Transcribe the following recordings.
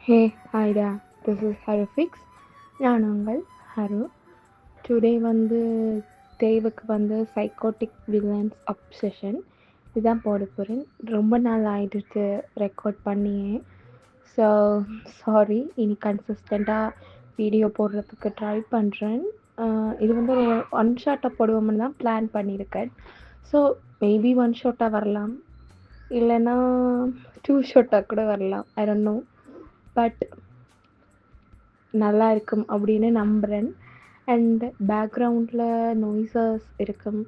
Hey ஹாய்டா, this is ஹரிஃபிக்ஸ். நான் உங்கள் ஹரு. Today தேவுக்கு psychotic villains obsession இதுதான் போட போகிறேன். ரொம்ப நாள் ஆயிடுச்சு ரெக்கார்ட் பண்ணியே. ஸோ சாரி, இனி கன்சிஸ்டண்ட்டாக வீடியோ போடுறதுக்கு ட்ரை பண்ணுறேன். இது ஒரு ஒன் ஷாட்டாக போடுவோம்னு தான் பிளான் பண்ணியிருக்கேன். ஸோ மேபி ஒன் ஷாட்டாக வரலாம், இல்லைன்னா டூ ஷாட்டாக கூட வரலாம். ஐ டோன்ட் நோ, பட் நல்லா இருக்கும் அப்படின்னு நம்புகிறேன். அண்ட் பேக்ரவுண்டில் நாய்ஸஸ் இருக்கும்.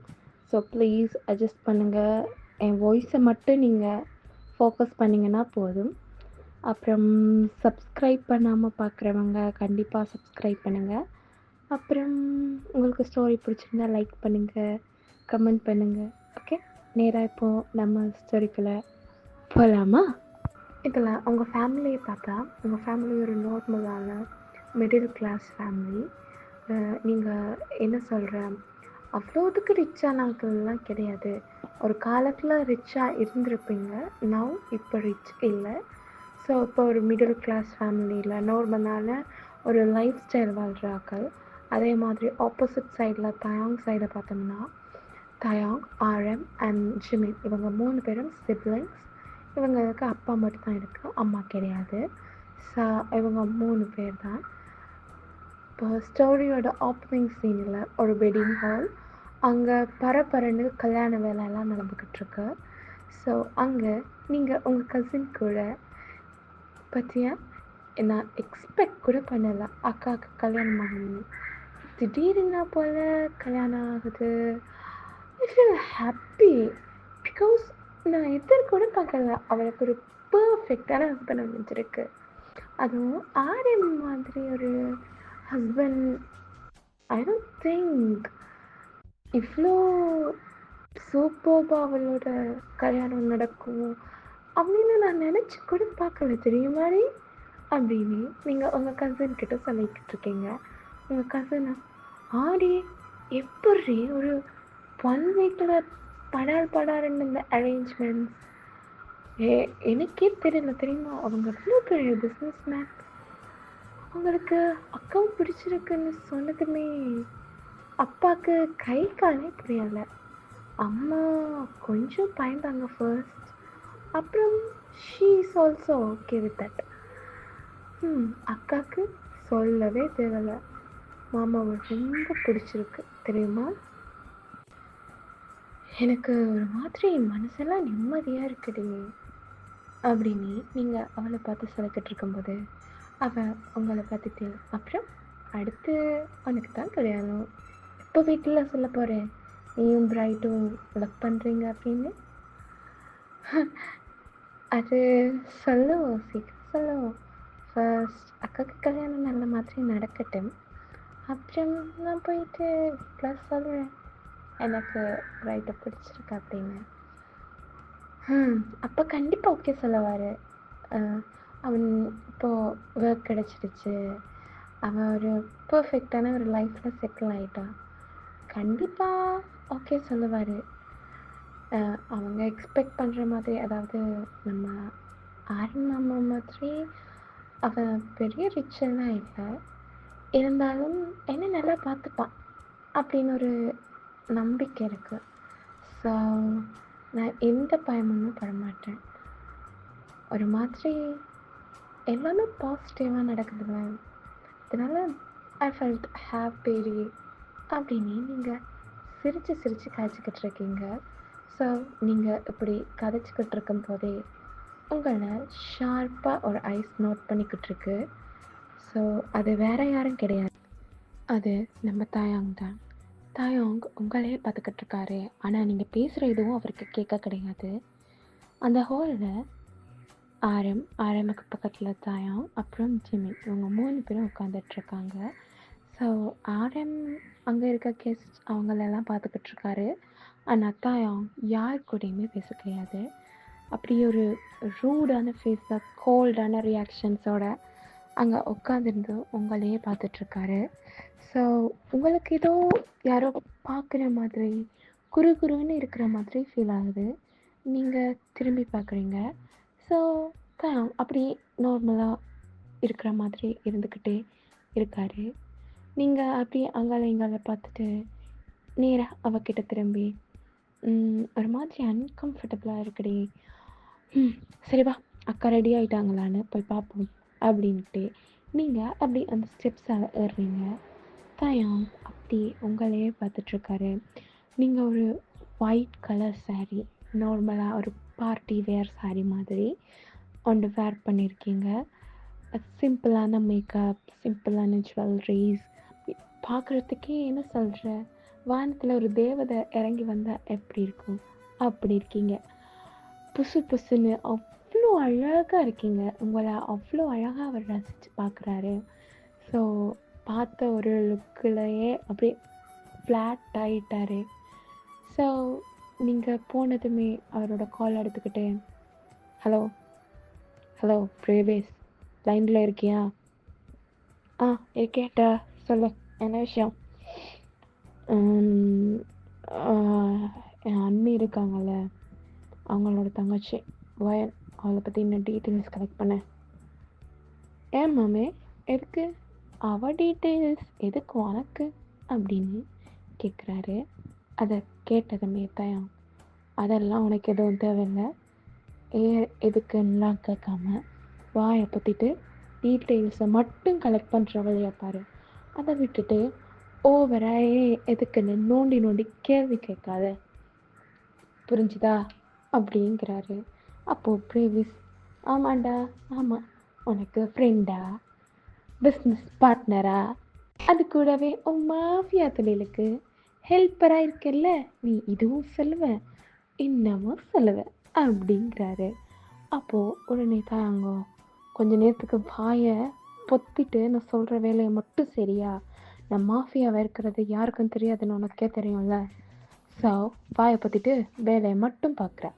ஸோ ப்ளீஸ் அட்ஜஸ்ட் பண்ணுங்கள். என் வாய்ஸை மட்டும் நீங்கள் ஃபோக்கஸ் பண்ணிங்கன்னா போதும். அப்புறம் சப்ஸ்கிரைப் பண்ணாமல் பார்க்குறவங்க கண்டிப்பாக சப்ஸ்கிரைப் பண்ணுங்கள். அப்புறம் உங்களுக்கு ஸ்டோரி பிடிச்சிருந்தா லைக் பண்ணுங்கள், கமெண்ட் பண்ணுங்கள். ஓகே, நேராக இப்போது நம்ம ஸ்டோரிக்குள்ளே போகலாமா? இதில் உங்கள் ஃபேமிலியை பார்த்தா உங்கள் ஃபேமிலி ஒரு நார்மலான மிடில் கிளாஸ் ஃபேமிலி. நீங்கள் என்ன சொல்கிற, அவ்வளோதுக்கு ரிச்சான ஆட்கள்லாம் கிடையாது. ஒரு காலத்தில் ரிச்சாக இருந்திருப்பீங்க, நவ் இப்போ ரிச் இல்லை. ஸோ இப்போ ஒரு மிடில் கிளாஸ் ஃபேமிலியில் நார்மலான ஒரு லைஃப் ஸ்டைல் வாழ்கிற ஆட்கள். அதே மாதிரி ஆப்போசிட் சைடில் தயாங் சைடை பார்த்தோம்னா தயாங், ஆர்எம் அண்ட் ஜிமின், இவங்க 3 பேரும் சிப்லிங்ஸ். இவங்களுக்கு அப்பா மட்டும்தான் இருக்குது, அம்மா கிடையாது. ஸோ இவங்க 3 பேர் தான். இப்போ ஸ்டோரியோட ஓப்பனிங் சீனில் ஒரு வெட்டிங் ஹால், அங்கே பரபரன்னு கல்யாண வேலையெல்லாம் நடந்துக்கிட்டுருக்கு. ஸோ அங்கே நீங்கள் உங்கள் கசின் கூட பற்றியா நான் எக்ஸ்பெக்ட் கூட பண்ணலை, அக்காவுக்கு கல்யாணம் ஆகணும். திடீர்னு போல் கல்யாணம் ஆகுது. ஐ ஃபீல் ஹாப்பி பிகாஸ் நான் எதிர்கூட பார்க்கல அவளுக்கு ஒரு பர்ஃபெக்டான ஹஸ்பண்ட் அமைஞ்சிருக்கு. அதுவும் ஆர்எம் மாதிரி ஒரு ஹஸ்பண்ட் ஐ டோன்ட் திங்க் இவ்வளோ சூப்பர்பாக அவளோட கல்யாணம் நடக்கும் அப்படின்னு நான் நினச்சி கூட பார்க்கல, தெரியுமாடி அப்படின்னு நீங்கள் உங்கள் கசின் கிட்ட சொல்லிக்கிட்டு இருக்கீங்க. உங்கள் கசினை ஆடி எப்படி ஒரு 1 வீக்கில் படாருன்னு இந்த அரேஞ்ச்மெண்ட்ஸ் எனக்கே தெரியல, தெரியுமா? அவங்க எவ்வளோ பெரிய பிஸ்னஸ் மேன். அவங்களுக்கு அக்காவும் பிடிச்சிருக்குன்னு சொன்னதுமே அப்பாவுக்கு கை காலே புரியலை. அம்மா கொஞ்சம் பயந்தாங்க ஃபர்ஸ்ட், அப்புறம் she is also okay with that. அக்காவுக்கு சொல்லவே தேவையில்லை, மாமாவை ரொம்ப பிடிச்சிருக்கு தெரியுமா. எனக்கு ஒரு மாதிரி மனசெல்லாம் நிம்மதியாக இருக்குடி அப்படின்னு நீங்கள் அவளை பார்த்து சொல்லிக்கிட்டு இருக்கும்போது அவள் உங்களை பார்த்துட்டு, அப்புறம் அடுத்து உனக்கு தான் கல்யாணம், இப்போ வீட்டில் சொல்ல போகிறேன், நீயும் பிரைட்டும் ஒர்க் பண்ணுறீங்க அப்படின்னு. அது சொல்லுவோம், சீக்கிரம் சொல்லுவோம். ஃபர்ஸ்ட் அக்காவுக்கு கல்யாணம் நல்ல மாதிரி நடக்கட்டும், அப்புறம் நான் போயிட்டு ப்ளஸ் சொல்கிறேன் எனக்கு பிரைட்டை பிடிச்சிருக்கு அப்படின்னு. அப்போ கண்டிப்பாக ஓகே சொல்லுவார். அவன் இப்போது ஒர்க் கிடச்சிடுச்சு, அவன் ஒரு பர்ஃபெக்டான ஒரு லைஃப்பில் செட்டில் ஆகிட்டான், கண்டிப்பாக ஓகே சொல்லுவார். அவங்க எக்ஸ்பெக்ட் பண்ணுற மாதிரி, அதாவது நம்ம ஆரம்ப மாதிரி அவன் பெரிய ரிச்செல்லாம் இல்லை, இருந்தாலும் என்ன நல்லா பார்த்துப்பான் அப்படின்னு ஒரு நம்பிக்கை இருக்குது. ஸோ நான் எந்த பயமும் பட மாட்டேன். ஒரு மாதிரி எல்லாமே பாசிட்டிவாக நடக்குதுல்ல, அதனால் ஐ ஃபெல்ட் ஹாப்பி அப்படின்னு நீங்கள் சிரித்து சிரித்து கதைச்சிக்கிட்டு இருக்கீங்க. ஸோ நீங்கள் இப்படி கதைச்சிக்கிட்டு இருக்கும் போதே உங்களை ஷார்ப்பாக ஒரு ஐஸ் நோட் பண்ணிக்கிட்டு இருக்கு. ஸோ அது வேறு யாரும் கிடையாது, அது நம்ம தாயாங் தான். தாயாங் உங்களையே பார்த்துக்கிட்டு இருக்காரு, ஆனால் நீங்கள் பேசுகிற எதுவும் அவருக்கு கேட்க கிடையாது. அந்த ஹாலில் ஆரமுக்கு பக்கத்தில் தாயாங், அப்புறம் ஜிமின், இவங்க 3 பேரும் உட்காந்துட்ருக்காங்க. ஸோ ஆர்எம் அங்கே இருக்க கெஸ்ட் அவங்களெல்லாம் பார்த்துக்கிட்டு இருக்காரு, ஆனால் தாயாங் யார் கூடயுமே பேச கிடையாது. அப்படி ஒரு ரூடான ஃபேஸில் கோல்டான ரியாக்ஷன்ஸோட அங்கே உட்காந்துருந்து உங்களையே பார்த்துட்ருக்காரு. ஸோ உங்களுக்கு ஏதோ யாரோ பார்க்குற மாதிரி குறுகுறுன்னு இருக்கிற மாதிரி ஃபீல் ஆகுது. நீங்கள் திரும்பி பார்க்குறீங்க. ஸோ தாயாங் அப்படி நார்மலாக இருக்கிற மாதிரி இருந்துக்கிட்டே இருக்காரு. நீங்கள் அப்படியே அங்கால இங்கால பார்த்துட்டு நேராக அவகிட்ட திரும்பி ஒரு மாதிரி அன்கம்ஃபர்டபுளாக இருக்குடி. சரி வா, அக்கா ரெடி ஆகிட்டாங்களான்னு போய் பார்ப்போம் அப்படின்ட்டு நீங்கள் அப்படி அந்த ஸ்டெப்ஸை ஏறுறீங்க. தயான் அப்படி உங்களையே பார்த்துட்ருக்காரு. நீங்கள் ஒரு ஒயிட் கலர் saree, நார்மலாக ஒரு பார்ட்டி வேர் saree மாதிரி ஒன்று வேர் பண்ணியிருக்கீங்க. சிம்பிளான மேக்கப், சிம்பிளான ஜுவல்லரிஸ், பார்க்குறதுக்கே என்ன சொல்கிற, வானத்தில் ஒரு தேவதை இறங்கி வந்தால் எப்படி இருக்கும் அப்படி இருக்கீங்க. புசு புசுன்னு அவ்வளோ அழகாக இருக்கீங்க. உங்களை அவ்வளோ அழகாக அவர் ரசித்து பார்க்குறாரு. ஸோ பார்த்த ஒரு லுக்கிலேயே அப்படியே ஃப்ளாட் ஆகிட்டார். ஸோ நீங்கள் போனதுமே அவரோட கால் எடுத்துக்கிட்டு, ஹலோ ஹலோ பிரேவேஸ், லைனில் இருக்கியா? இருக்கேன்டா, சொல்லு, என்ன விஷயம்? என் அண்ணி இருக்காங்கல்ல, அவங்களோட தங்கச்சி வயல், அவளை பற்றி இன்னும் டீட்டெயில்ஸ் கலெக்ட் பண்ணேன். ஏன் மாமே, எதுக்கு அவள் டீட்டெயில்ஸ் எதுக்கு உனக்கு அப்படின்னு கேட்குறாரு. அதை கேட்டதுமே தயான், அதெல்லாம் உனக்கு எதுவும் தேவையில்லை, எதுக்குன்னெலாம் கேட்காம வாயை பற்றிட்டு டீட்டெயில்ஸை மட்டும் கலெக்ட் பண்ணுற வழியை பாரு. அதை விட்டுட்டு ஓவராக எதுக்குன்னு நோண்டி நோண்டி கேள்வி கேட்காத, புரிஞ்சுதா அப்படிங்கிறாரு. அப்போது பிரேவிஸ், ஆமாண்டா ஆமாம், உனக்கு ஃப்ரெண்டா, பிஸ்னஸ் பார்ட்னரா, அது கூடவே உன் மாஃபியா தொழிலுக்கு ஹெல்ப்பராக இருக்கல்ல, நீ இதுவும் சொல்லுவ இன்னமும் சொல்லுவ அப்படிங்கிறாரு. அப்போது உடனே தாங்க கொஞ்ச நேரத்துக்கு வாயை பொத்திட்டு, நான் சொல்கிற வேலையை மட்டும் சரியா, நான் மாஃபியாவை இருக்கிறது யாருக்கும் தெரியாதுன்னு உனக்கே தெரியும்ல, ஸோ வாயை பற்றிட்டு வேலையை மட்டும் பார்க்குறேன்,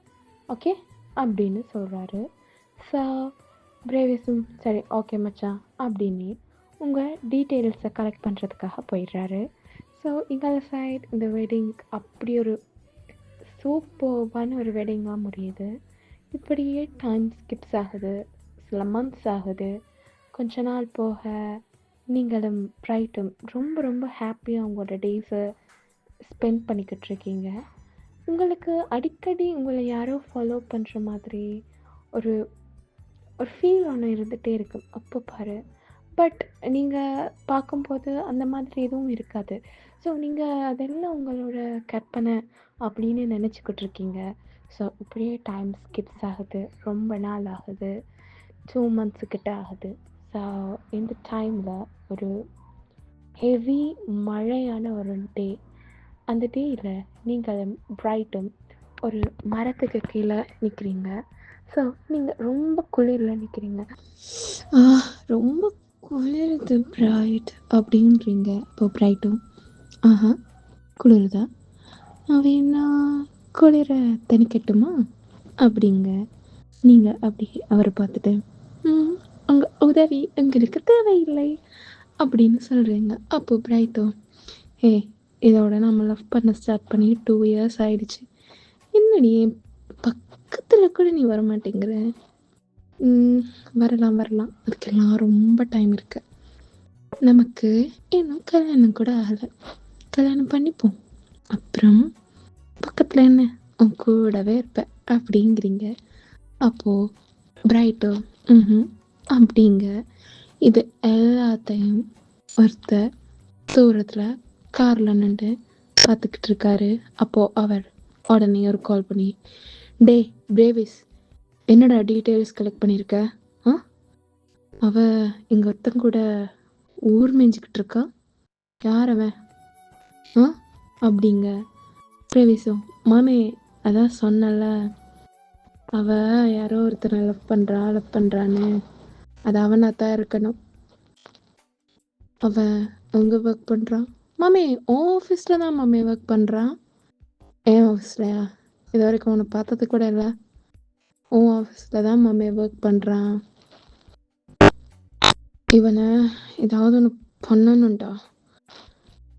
ஓகே அப்படின்னு சொல்கிறாரு. ஸோ பிரேவிஸும் சரி ஓகே மச்சான் அப்படின்னு உங்கள் டீட்டெயில்ஸை கலெக்ட் பண்ணுறதுக்காக போயிடுறாரு. ஸோ இங்கால சைட் இந்த வெட்டிங் அப்படி ஒரு சூப்பர்வான ஒரு வெட்டிங்காக முடியுது. இப்படியே டைம் ஸ்கிப்ஸ் ஆகுது, சில மந்த்ஸ் ஆகுது. கொஞ்ச நாள் போக நீங்களும் பிரைட்டும் ரொம்ப ரொம்ப ஹாப்பியாக உங்களோட டேஸை ஸ்பெண்ட் பண்ணிக்கிட்டு இருக்கீங்க. உங்களுக்கு அடிக்கடி உங்களை யாரோ ஃபாலோ பண்ணுற மாதிரி ஒரு ஒரு ஃபீல் ஒன்று இருந்துகிட்டே இருக்கும் அப்போ பாரு. பட் நீங்கள் பார்க்கும்போது அந்த மாதிரி எதுவும் இருக்காது. ஸோ நீங்கள் அதெல்லாம் உங்களோட கற்பனை அப்படின்னு நினச்சிக்கிட்டு இருக்கீங்க. ஸோ இப்படியே டைம் ஸ்கிப்ஸ் ஆகுது, ரொம்ப நாள் ஆகுது, 2 months கிட்ட ஆகுது. ஸோ இந்த டைமில் ஒரு ஹெவி மழையான ஒரு டே. அந்த டேயில் நீங்களும் பிரைட்டும் ஒரு மரத்துக்கு கீழே நிற்கிறீங்க. ஸோ நீங்கள் ரொம்ப குளிரில் நிற்கிறீங்க. ரொம்ப குளிருது பிரைட் அப்படின்றீங்க. இப்போ பிரைட்டும் குளிருதா, வேணா குளிர தணிக்கட்டுமா அப்படிங்க. நீங்கள் அப்படி அவரை பார்த்துட்டு உங்கள் உதவி எங்களுக்கு தேவையில்லை அப்படின்னு சொல்கிறீங்க. அப்போது பிரைட்டும், இதோட நம்ம லவ் பண்ண ஸ்டார்ட் பண்ணி 2 years ஆயிடுச்சு, என்னடி பக்கத்தில் கூட நீ வரமாட்டேங்கிற. வரலாம் அதுக்கெல்லாம் ரொம்ப டைம் இருக்கு, நமக்கு இன்னும் கல்யாணம் கூட ஆகலை, கல்யாணம் பண்ணிப்போம், அப்புறம் பக்கத்தில் என்ன உன் கூடவே இருப்பேன் அப்படிங்கிறீங்க. அப்போது பிரைட்டோ அப்படிங்க. இது எல்லாத்தையும் ஒருத்தர் தூரத்தில் காரில் நின்று பார்த்துக்கிட்டு இருக்காரு. அப்போது அவர் உடனே ஒரு கால் பண்ணி, டே பிரேவிஸ், என்னடா டீட்டெயில்ஸ் கலெக்ட் பண்ணியிருக்க? அவள் இங்கே ஒருத்தன் கூட ஊர் மேய்ஞ்சிக்கிட்டு இருக்கா, யார் அவன் அப்படிங்க. பிரேவிஸும், மாமே அதான் சொன்னல, அவள் யாரோ ஒருத்தனை லவ் பண்ணுறான்னு, அது அவனாக தான் இருக்கணும். அவன் எங்கே ஒர்க் பண்ணுறான்? மாமே ஆஃபீஸில் தான் மாமே ஒர்க் பண்ணுறான். ஏன் ஆஃபீஸ்லையா? இது வரைக்கும் உன்னை பார்த்தது கூட இல்லை. உன் ஆஃபீஸில் தான் மாமே ஒர்க் பண்ணுறான். இவனை ஏதாவது ஒன்று பண்ணணும்டா,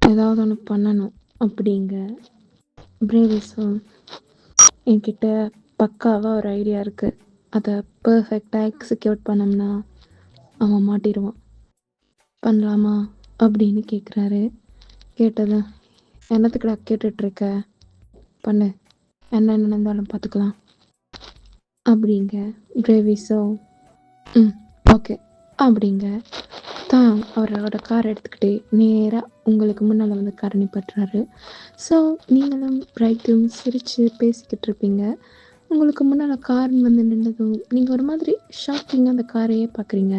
ஏதாவது ஒன்று பண்ணணும் அப்படிங்க. பிரேவிஸும், என்கிட்ட பக்காவாக ஒரு ஐடியா இருக்குது, அதை பர்ஃபெக்டாக எக்ஸிக்யூட் பண்ணோம்னா அவன் மாட்டிடுவான். பண்ணலாமா அப்படின்னு கேட்குறாரு. கேட்டதும் என்னத்துக்குடா கேட்டுட்ருக்க, பண்ணு, என்ன நடந்தாலும் பார்த்துக்கலாம் அப்படிங்க. பிரேவிஸோ ம் ஓகே அப்படிங்க. தான் அவரோட கார் எடுத்துக்கிட்டே நேராக உங்களுக்கு முன்னால் வந்து காரை நிப்பாட்டுறாரு. ஸோ நீங்களும் பிரைட்டும் சிரித்து பேசிக்கிட்டு இருப்பீங்க. உங்களுக்கு முன்னால் கார் வந்து நின்றதும் நீங்கள் ஒரு மாதிரி ஷாக்கிங்காக அந்த காரையே பார்க்குறீங்க.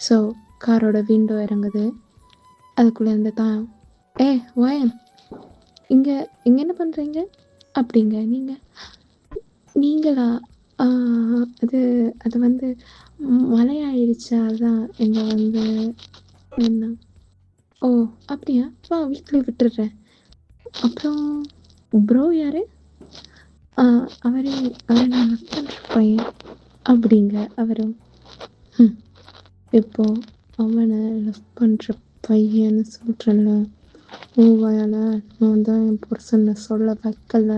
ஸோ காரோட விண்டோ இறங்குது. அதுக்குள்ளேருந்து தான் வயன் இங்கே இங்கே என்ன பண்ணுறீங்க அப்படிங்க. நீங்களா அது அது வந்து மழை ஆயிடுச்சு, அதான் இங்கே வந்து என்ன. ஓ அப்படியா, வா வீட்டில் விட்டுடுறேன். அப்புறம் ப்ரோ யாரு? அவரே நான் லவ் பண்ணுற பையன் அப்படிங்க. அவரும் இப்போ அவனை லவ் பண்ணுற பையன்னு சொல்கிறேன்ல, வாயால் நான் தான் என் புருஷனை சொல்ல வைக்கல.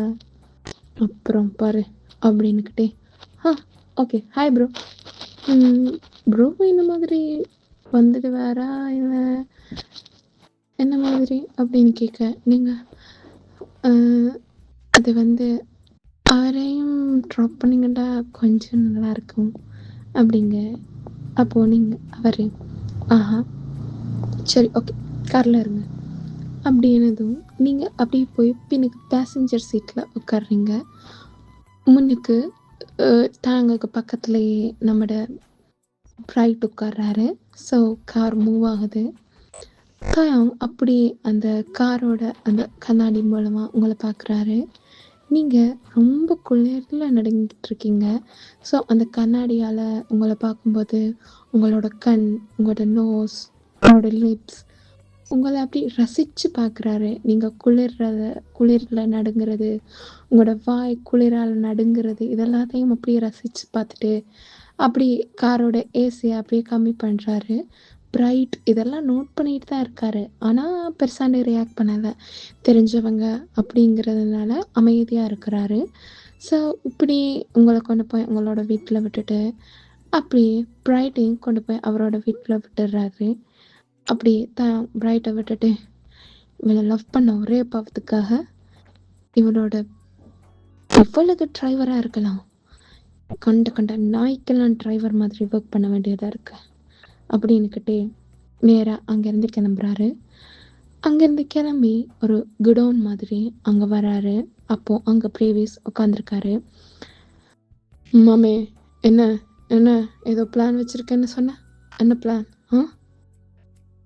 அப்புறம் பாரு அப்படின்னுக்கிட்டே ஓகே ஹாய் ப்ரோ. ப்ரோ இந்த மாதிரி வந்துடுவாரா இல்லை என்ன மாதிரி அப்படின்னு கேட்க, நீங்கள் அது வந்து அவரையும் ட்ராப் பண்ணிங்கண்டா கொஞ்சம் நல்லாயிருக்கும் அப்படிங்க. அப்போது நீங்கள் அவர் ஆஹா சரி ஓகே காரில் இருங்க அப்படின்னதும் நீங்கள் அப்படியே போய் பின்னுக்கு பேசஞ்சர் சீட்டில் உட்காடுறீங்க. முன்னுக்கு தாங்களுக்கு பக்கத்துலேயே நம்மட பிரைட் உட்கார்றாரு. ஸோ கார் மூவ் ஆகுது. தான் அப்படியே அந்த காரோட அந்த கண்ணாடி மூலமாக உங்களை பார்க்குறாரு. நீங்கள் ரொம்ப குளிரில் நடுங்கிட்டு இருக்கீங்க. ஸோ அந்த கண்ணாடியால் உங்களை பார்க்கும்போது உங்களோட கண், உங்களோட நோஸ், உங்களோட லிப்ஸ் உங்களை அப்படி ரசித்து பார்க்குறாரு. நீங்கள் குளிரில் நடுங்கிறது, உங்களோட வாய் குளிரால் நடுங்கிறது, இதெல்லாத்தையும் அப்படியே ரசித்து பார்த்துட்டு அப்படி காரோட ஏசியை அப்படியே கம்மி பண்ணுறாரு. பிரைட் இதெல்லாம் நோட் பண்ணிட்டு தான் இருக்காரு. ஆனால் பெருசாண்டி ரியாக்ட் பண்ணலை. தெரிஞ்சவங்க அப்படிங்கிறதுனால அமைதியாக இருக்கிறாரு. ஸோ இப்படி உங்களை கொண்டு போய் உங்களோட வீட்டில் விட்டுட்டு அப்படியே பிரைட்டையும் கொண்டு போய் அவரோட வீட்டில் விட்டுடுறாரு. அப்படி தான் பிரைட்டை விட்டுட்டு இவளை லவ் பண்ண ஒரே பாவத்துக்காக இவளோட எவ்வளவு டிரைவராக இருக்கலாம், கண்ட நாய்க்கெல்லாம் டிரைவர் மாதிரி ஒர்க் பண்ண வேண்டியதாக இருக்கு அப்படின்னுக்கிட்டே நேராக அங்கேருந்து கிளம்புறாரு. அங்கேருந்து கிளம்பி ஒரு குடோன் மாதிரி அங்கே வராரு. அப்போது அங்கே பிரேவிஸ் உட்காந்துருக்காரு. மாமே என்ன என்ன ஏதோ பிளான் வச்சுருக்கேன்னு சொன்ன, என்ன பிளான்?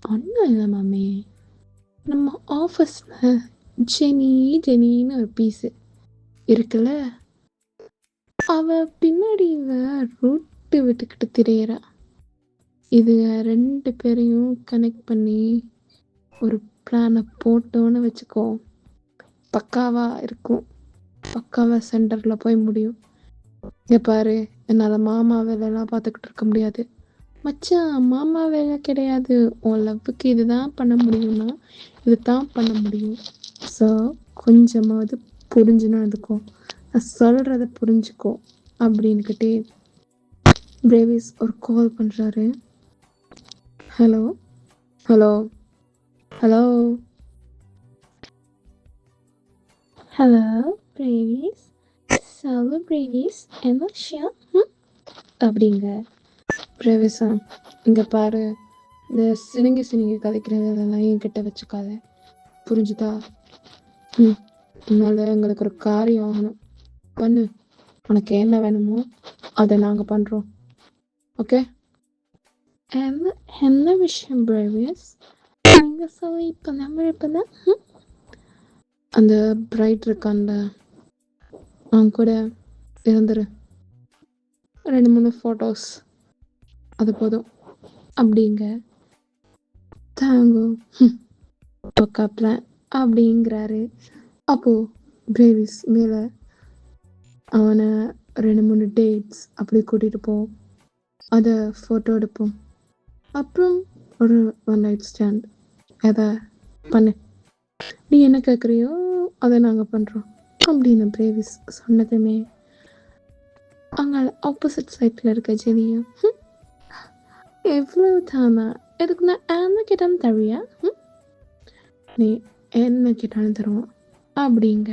ஒன்றும் இல்லை மாமே, நம்ம ஆஃபீஸில் ஜெனின்னு ஒரு பீஸு இருக்குல்ல, அவ பின்னாடி ரூட்டு விட்டுக்கிட்டு திரையிறா. இது 2 பேரையும் கனெக்ட் பண்ணி ஒரு பிளானை போட்டோன்னு வச்சுக்கோ, பக்காவாக இருக்கும். பக்காவாக சென்டரில் போய் முடியும். இங்கே பாரு, என்னால் மாமா வேலையெல்லாம் பார்த்துக்கிட்டு இருக்க முடியாது. மச்சான் மாமா வேலை கிடையாது, உன் லவ்வுக்கு இதுதான் பண்ண முடியும்னா இது தான் பண்ண முடியும். ஸோ கொஞ்சமாவது புரிஞ்சுனா இருக்கும், நான் சொல்கிறத புரிஞ்சுக்கோ அப்படின்னுக்கிட்டே பிரேவிஸ் ஒரு கால் பண்ணுறாரு. Hello hello hello hello Brevis, சொல்லு பிரேவிஸ், என்ன விஷயம் அப்படிங்க. பிரேவிஸா, இங்கே பாரு, இந்த சினிங்கி கதைக்கிற வேலைலாம் என்கிட்ட வச்சுக்காத, புரிஞ்சுதா? அதனால எங்களுக்கு ஒரு காரியம் ஆகணும், பண்ணு. உனக்கு என்ன வேணுமோ அதை நாங்கள் பண்ணுறோம், ஓகே? என்ன விஷயம் பிரேவிஸ், நீங்கள் சொல்லி இப்போ நம்பர் அந்த பிரைட் இருக்கான்ல, அவங்க கூட இருந்துரு, 2-3 ஃபோட்டோஸ் அது போதும் அப்படிங்க. தாங்கோ பக்கா பிளான் அப்படிங்கிறாரு. அப்போது பிரேவிஸ் மேலே அவனை 2-3 டேட்ஸ் அப்படி கூட்டிகிட்டு போவோம், அதை ஃபோட்டோ எடுப்போம், அப்புறம் ஒரு 1 நைட் ஸ்டாண்ட். அதை பண்ணு, நீ என்ன கேட்குறியோ அதை நாங்கள் பண்ணுறோம் அப்படின்னு பிரேவிஸ் சொன்னதுமே அங்கே ஆப்போசிட் சைட்டில் இருக்க ஜெனியும் எவ்வளோ தானா? இதுக்கு நான் என்ன கேட்டாலும் தருவியா? ம்? நீ என்ன கேட்டாலும் தருவோம் அப்படிங்க.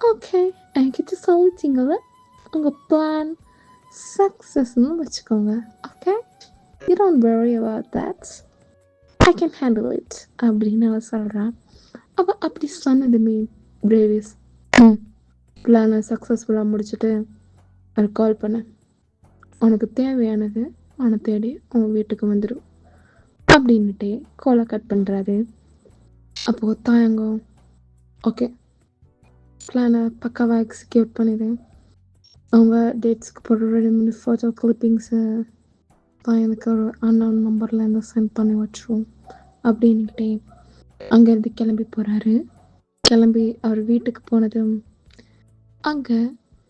ஓகே, என்கிட்ட சொல்லிட்டீங்கல்ல, உங்கள் பிளான் சக்ஸஸ்ன்னு வச்சுக்கோங்க. Okay, you don't worry about that. I can handle it அப்படின்னு அவ சொல்கிறான். அவள் அப்படி சொன்னதுமே பிரேவிஸ் பிளானை சக்ஸஸ்ஃபுல்லாக முடிச்சுட்டு அவர் கால் பண்ணேன். உனக்கு தேவையானது அவனை தேடி அவன் வீட்டுக்கு வந்துடும் அப்படின்னுட்டே காலை கட் பண்ணுறாரு. அப்போது தாயங்கோ ஓகே பிளானை பக்காவாக எக்ஸிக்யூட் பண்ணிடு. அவங்க டேட்ஸ்க்கு போடுற 2-3 ஃபோட்டோ கிளிப்பிங்ஸை எனக்கு ஒரு அன்னோன் நம்பர்லேருந்து சென்ட் பண்ணி வச்சுருவோம் அப்படின்னுக்கிட்டே அங்கேருந்து கிளம்பி போகிறாரு. கிளம்பி அவர் வீட்டுக்கு போனதும் அங்கே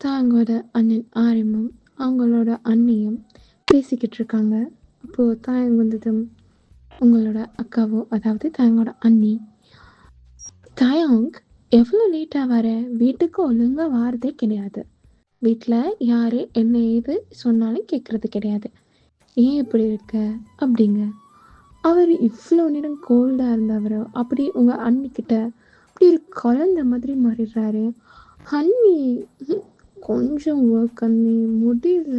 தாங்களோட அண்ணன் ஆரியமும் அவங்களோட அண்ணியும் பேசிக்கிட்டு இருக்காங்க. அப்போது தாயங்க வந்ததும் உங்களோட அக்காவோ, அதாவது தாயங்களோட அண்ணி, தாயங் எவ்வளோ லேட்டாக வர, வீட்டுக்கு ஒழுங்காக வாரதே கிடையாது, வீட்டில் யார் என்ன ஏது சொன்னாலும் கேட்குறது கிடையாது, ஏன் இப்படி இருக்க அப்படிங்க. அவர் இவ்வளோ நேரம் கோல்டாக இருந்தவர் அப்படி உங்கள் அண்ணிக்கிட்ட அப்படி ஒரு குழந்த மாதிரி மாறிடுறாரு. அண்ணி கொஞ்சம் ஒர்க் அண்ணி முடியல,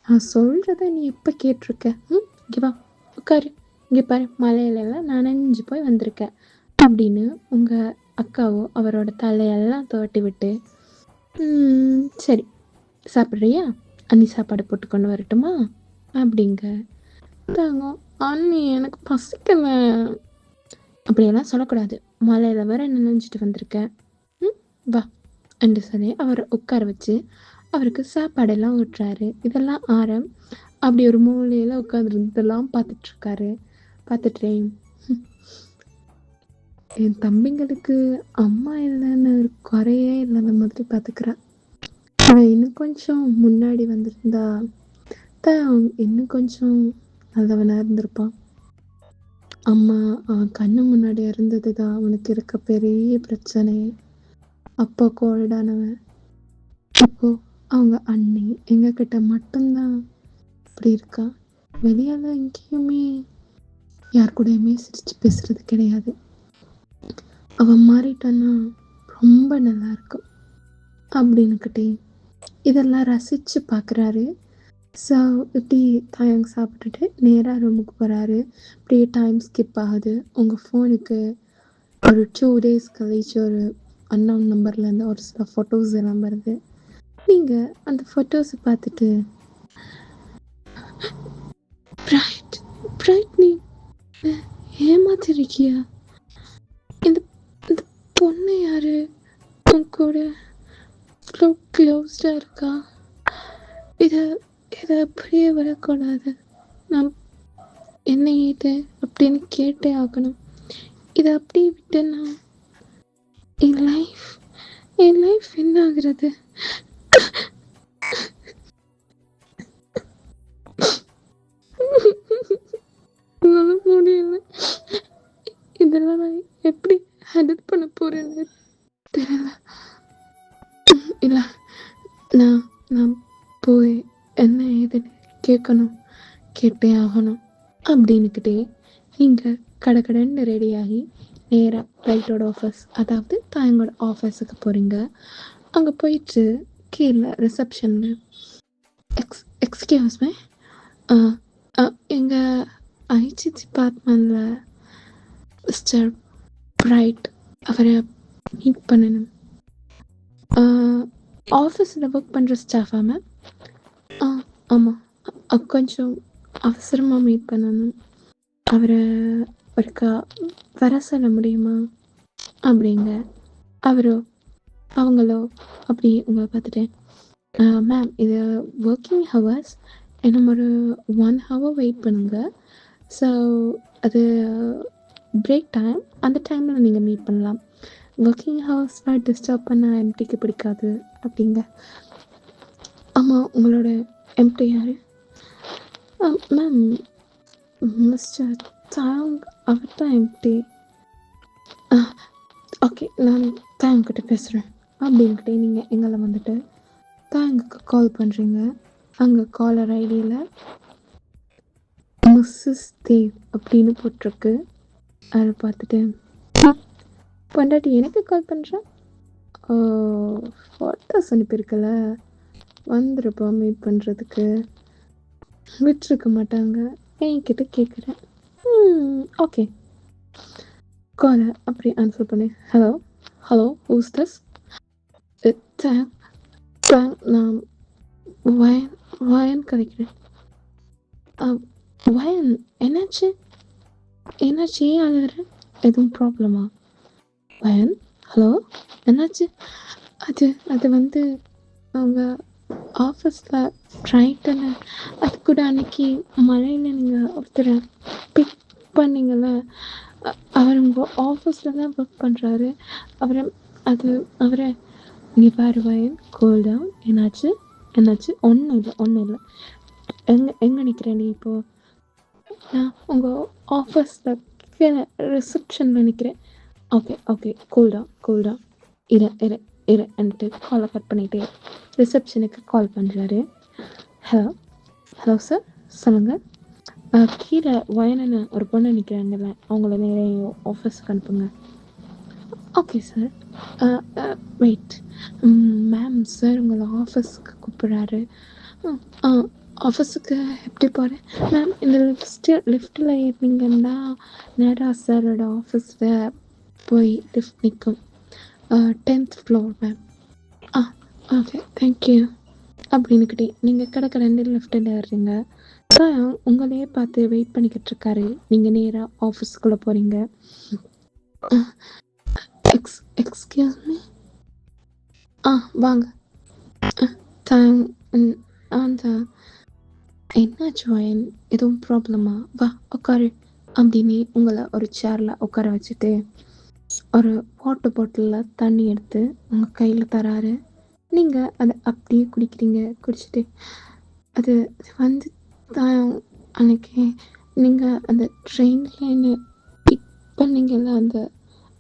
நான் சொல்கிறத நீ எப்போ கேட்டிருக்க? இங்கே வா உட்காரு, இங்கே பாரு மலையிலலாம் நனைஞ்சு போய் வந்திருக்கேன் அப்படின்னு உங்கள் அக்காவோ அவரோட தலையெல்லாம் துவட்டி விட்டு, சரி சாப்பிட்றியா, அண்ணி சாப்பாடு போட்டு கொண்டு வரட்டுமா அப்படிங்க. தாங்க அண்ணி எனக்கு பசிக்கல, அப்படியெல்லாம் சொல்லக்கூடாது, மலையில் வர நினைஞ்சிட்டு வந்திருக்கேன், வா என்று சொல்லி அவரை உட்கார வச்சு அவருக்கு சாப்பாடெல்லாம் ஊட்டுறாரு. இதெல்லாம் ஆரம் அப்படி ஒரு மூலையில் உட்காந்துருந்ததெல்லாம் பார்த்துட்ருக்காரு. பார்த்துட்டே என் தம்பிங்களுக்கு அம்மா இல்லைன்னு ஒரு குறையே இல்லாத மாதிரி பார்த்துக்கிறா. அவன் இன்னும் கொஞ்சம் முன்னாடி வந்திருந்தா தான் இன்னும் கொஞ்சம் நல்லவனாக இருந்திருப்பான். அம்மா அவன் கண்ணு முன்னாடி இருந்தது தான் அவனுக்கு இருக்க பெரிய பிரச்சனை. அப்போ கோல்டானவன், இப்போ அவங்க அண்ணி எங்ககிட்ட மட்டும்தான் இப்படி இருக்கா. வெளியால் எங்கேயுமே யார் கூடயுமே சிரித்து பேசுறது கிடையாது. அவன் மாறிட்டான்னா ரொம்ப நல்லா இருக்கும் அப்படின்னுக்கிட்டே இதெல்லாம் ரசித்து பார்க்குறாரு. ஸோ இப்படி தாயங்க சாப்பிட்டுட்டு நேராக ரூமுக்கு போகிறாரு. இப்படியே டைம் ஸ்கிப் ஆகுது. உங்கள் ஃபோனுக்கு ஒரு 2 days கழிச்சு ஒரு அன்னோன் நம்பர்லேருந்து ஒரு சில ஃபோட்டோஸ் எல்லாம் வருது. நீங்கள் அந்த ஃபோட்டோஸை பார்த்துட்டு பிரைட் நீ ஏமாத்திருக்கியா, இந்த இந்த பொண்ணு யாரு, உன் கூட இவ்வளோ க்ளோஸ்டாக இருக்கா, இதை அப்படியே வரக்கூடாது, நான் என்ன இது அப்படின்னு கேட்டே ஆகணும், இதை அப்படியே விட்டேன்னா என் லைஃப் என்ன ஆகுறது, முடியல, இதெல்லாம் நான் எப்படி ஹேண்டில் பண்ண போறேன்னு தெரியல, இல்லை நான் போய் என்ன ஏதுன்னு கேட்கணும், கேட்டே ஆகணும் அப்படின்னுக்கிட்டே நீங்கள் கடகடன்னு ரெடியாகி நேராக ரைட்டோட ஆஃபீஸ், அதாவது தாயங்களோட ஆஃபீஸுக்கு போகிறீங்க. அங்கே போயிட்டு கீழே ரிசப்ஷனில் எக்ஸ்கியூஸ் மீ, எங்கள் ஐடி டிபார்ட்மெண்ட்டில் மிஸ்டர் பிரைட் அவரை மீட் பண்ணணும். ஆஃபீஸில் ஒர்க் பண்ணுற ஸ்டாஃபா மேம்? ஆமாம், கொஞ்சம் அவசரமாக மீட் பண்ணணும், அவரை ஒருக்கா வர சொல்ல முடியுமா அப்படிங்க. அவங்களோ அப்படி உங்களை பார்த்துட்டேன், மேம் இது ஒர்க்கிங் ஹவர்ஸ், இன்னும் ஒரு 1 hour வெயிட் பண்ணுங்க, ஸோ அது பிரேக் டைம், அந்த டைமில் நீங்கள் மீட் பண்ணலாம், ஒர்க்கிங் ஹவர்ஸில் டிஸ்டர்ப் பண்ண எம்டிக்கு பிடிக்காது அப்படிங்க. ஆமாம், உங்களோட எம்டி யார்? மேம் மிஸ்டர் தாங், அவர் தான் எம்டி. ஓகே, நான் தாங்கிட்ட பேசுகிறேன் அப்படின்கிட்டே நீங்கள் எங்களை வந்துட்டு தாங்குக்கு கால் பண்ணுறீங்க. அங்கே காலர் ஐடியில் மிஸ்ஸஸ் தேவ் அப்படின்னு போட்டிருக்கு. அதை பார்த்துட்டு பொண்டாட்டி எனக்கு கால் பண்ணுறேன். ஃபோட்டோஸ் அனுப்பியிருக்கல, வந்துருப்பா மீட் பண்ணுறதுக்கு. விட்டுருக்க மாட்டாங்க. என்கிட்ட கேட்குறேன். ஓகே, காலை அப்படி ஆன்சர் பண்ணி ஹலோ ஹலோ ஹூஸ் திஸ்? நான் வயன் வயன் கதைக்கிறேன். வயன் என்னாச்சு? என்னாச்சு? ஏன் அழுகுற? எதுவும் ப்ராப்ளமா? வயன் ஹலோ என்னாச்சு? அது அது வந்து அவங்க ஆஃபீஸில் ட்ரைட்டுன்னு, அது கூட அன்னைக்கு மழையில் நீங்கள் ஒருத்தரை பிக் பண்ணிங்கள்ல, அவர் உங்கள் ஆஃபீஸில் தான் ஒர்க் பண்ணுறாரு. அவரை இங்கே பாரு வயன், கூல் டவுன். என்னாச்சு? ஒன்றும் இல்லை. எங்கே நிற்கிறேன் நீ இப்போது? நான் உங்கள் ஆஃபீஸில் கீழே ரிசப்ஷனில் நிற்கிறேன். Okay cool down. இரு வந்துட்டு காலை கட் பண்ணிவிட்டு ரிசப்ஷனுக்கு கால் பண்ணுறாரு. ஹலோ சார், சொல்லுங்கள். கீழே வயனன்னு ஒரு பொண்ணு நிற்கிறாங்கல்ல, அவங்கள நேரே ஆஃபீஸுக்கு அனுப்புங்க. Okay sir. Wait ma'am, sir உங்களை ஆஃபீஸுக்கு கூப்பிட்றாரு. ஆஃபீஸுக்கு எப்படி போகிறேன் மேம்? இந்த லிஃப்ட்டில் ஏறினீங்கன்னா நேராக சாரோட ஆஃபீஸில் போய் லிஃப்ட் நிற்கும். 10th floor ma'am. Okay thank you அப்படின்னுக்கிட்டே நீங்கள் கடை லெஃப்ட்டில் ஏறுறீங்க. சார் உங்களையே பார்த்து வெயிட் பண்ணிக்கிட்டு இருக்காரு. நீங்கள் நேராக ஆஃபீஸ்க்குள்ளே போகிறீங்க. Excuse me. வாங்க. அந்த என்னாச்சு வயன்? எதுவும் ப்ராப்ளமா? வா உட்காரு அப்படின்னு உங்களை ஒரு சேரில் உட்கார வச்சுட்டு ஒரு வாட்டர் பாட்டிலில் தண்ணி எடுத்து உங்கள் கையில் தராரு. நீங்கள் அதை அப்படியே குடிச்சிட்டு அது வந்து தான் அன்னைக்கு நீங்கள் அந்த ட்ரெயினில் என்ன பிக் பண்ணீங்கல்ல,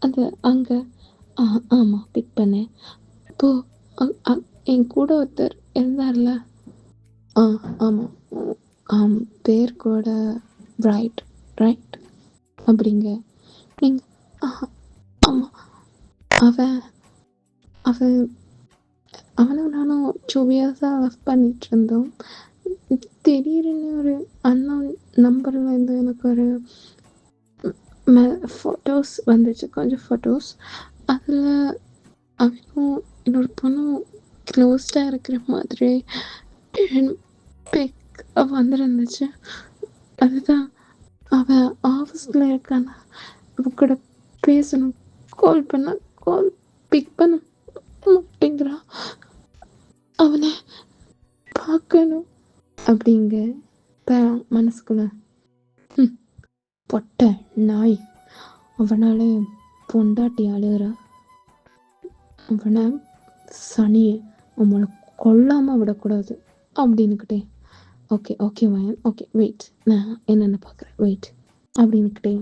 அந்த அங்கே ஆமாம் பிக் பண்ணேன். அப்போது என் கூட ஒருத்தர் இருந்தார்ல. ஆமாம் பேர் கூட ரைட் அப்படிங்க. நீங்கள் ஆமாம் அவனும் நானும் 2 இயர்ஸாக லவ் பண்ணிகிட்டு இருந்தோம். திடீர்னு ஒரு அன்னோன் நம்பர்லேருந்து எனக்கு ஒரு ஃபோட்டோஸ் வந்துச்சு, கொஞ்சம் ஃபோட்டோஸ். அதில் அவனும் இன்னொரு பொண்ணும் க்ளோஸ்டாக இருக்கிற மாதிரி பிக் வந்துருந்துச்சு. அதுதான் அவன் ஆஃபீஸில் இருக்கானா, அவன் கூட பேசணும், கால் பிக் பண்ண மாட்டேங்கிறான். அவனை பார்க்கணும் அப்படிங்க மனசுக்குள்ள. பொட்ட நாய், அவனால பொண்டாட்டி அழுகிறா, அவனை சனியை அவனை கொல்லாமல் விடக்கூடாது அப்படின்னுக்கிட்டே ஓகே வயன், ஓகே வெயிட், நான் என்னென்ன பார்க்குறேன் வெயிட் அப்படின்னுக்கிட்டே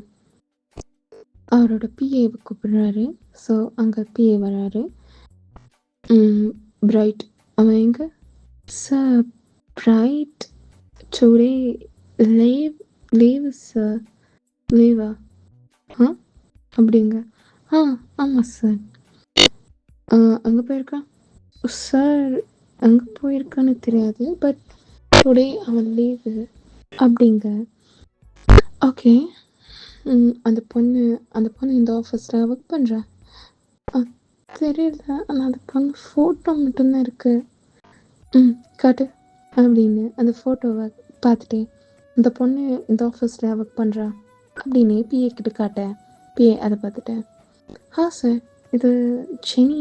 அவரோட பிஏவை கூப்பிடுறாரு. ஸோ அங்கே பிஏ வராரு. பிரைட் அவன் எங்க? Sir Bright today leave sir. லீவா? அப்படிங்க. ஆமாம் சார். அங்கே போயிருக்கான் சார். அங்கே போயிருக்கான்னு தெரியாது, பட் டுடே அவன் லீவு அப்படிங்க. ஓகே. அந்த பொண்ணு இந்த ஆஃபீஸில் ஒர்க் பண்ணுறா? தெரியல, ஆனால் அந்த பொண்ணு ஃபோட்டோ மட்டும்தான் இருக்குது. காட்டு அப்படின்னு அந்த ஃபோட்டோவை பார்த்துட்டே, இந்த பொண்ணு இந்த ஆஃபீஸில் ஒர்க் பண்ணுறா அப்படின்னு பிஏ கிட்ட காட்டேன். பிஏ அதை பார்த்துட்டேன். சார், இது ஜெனி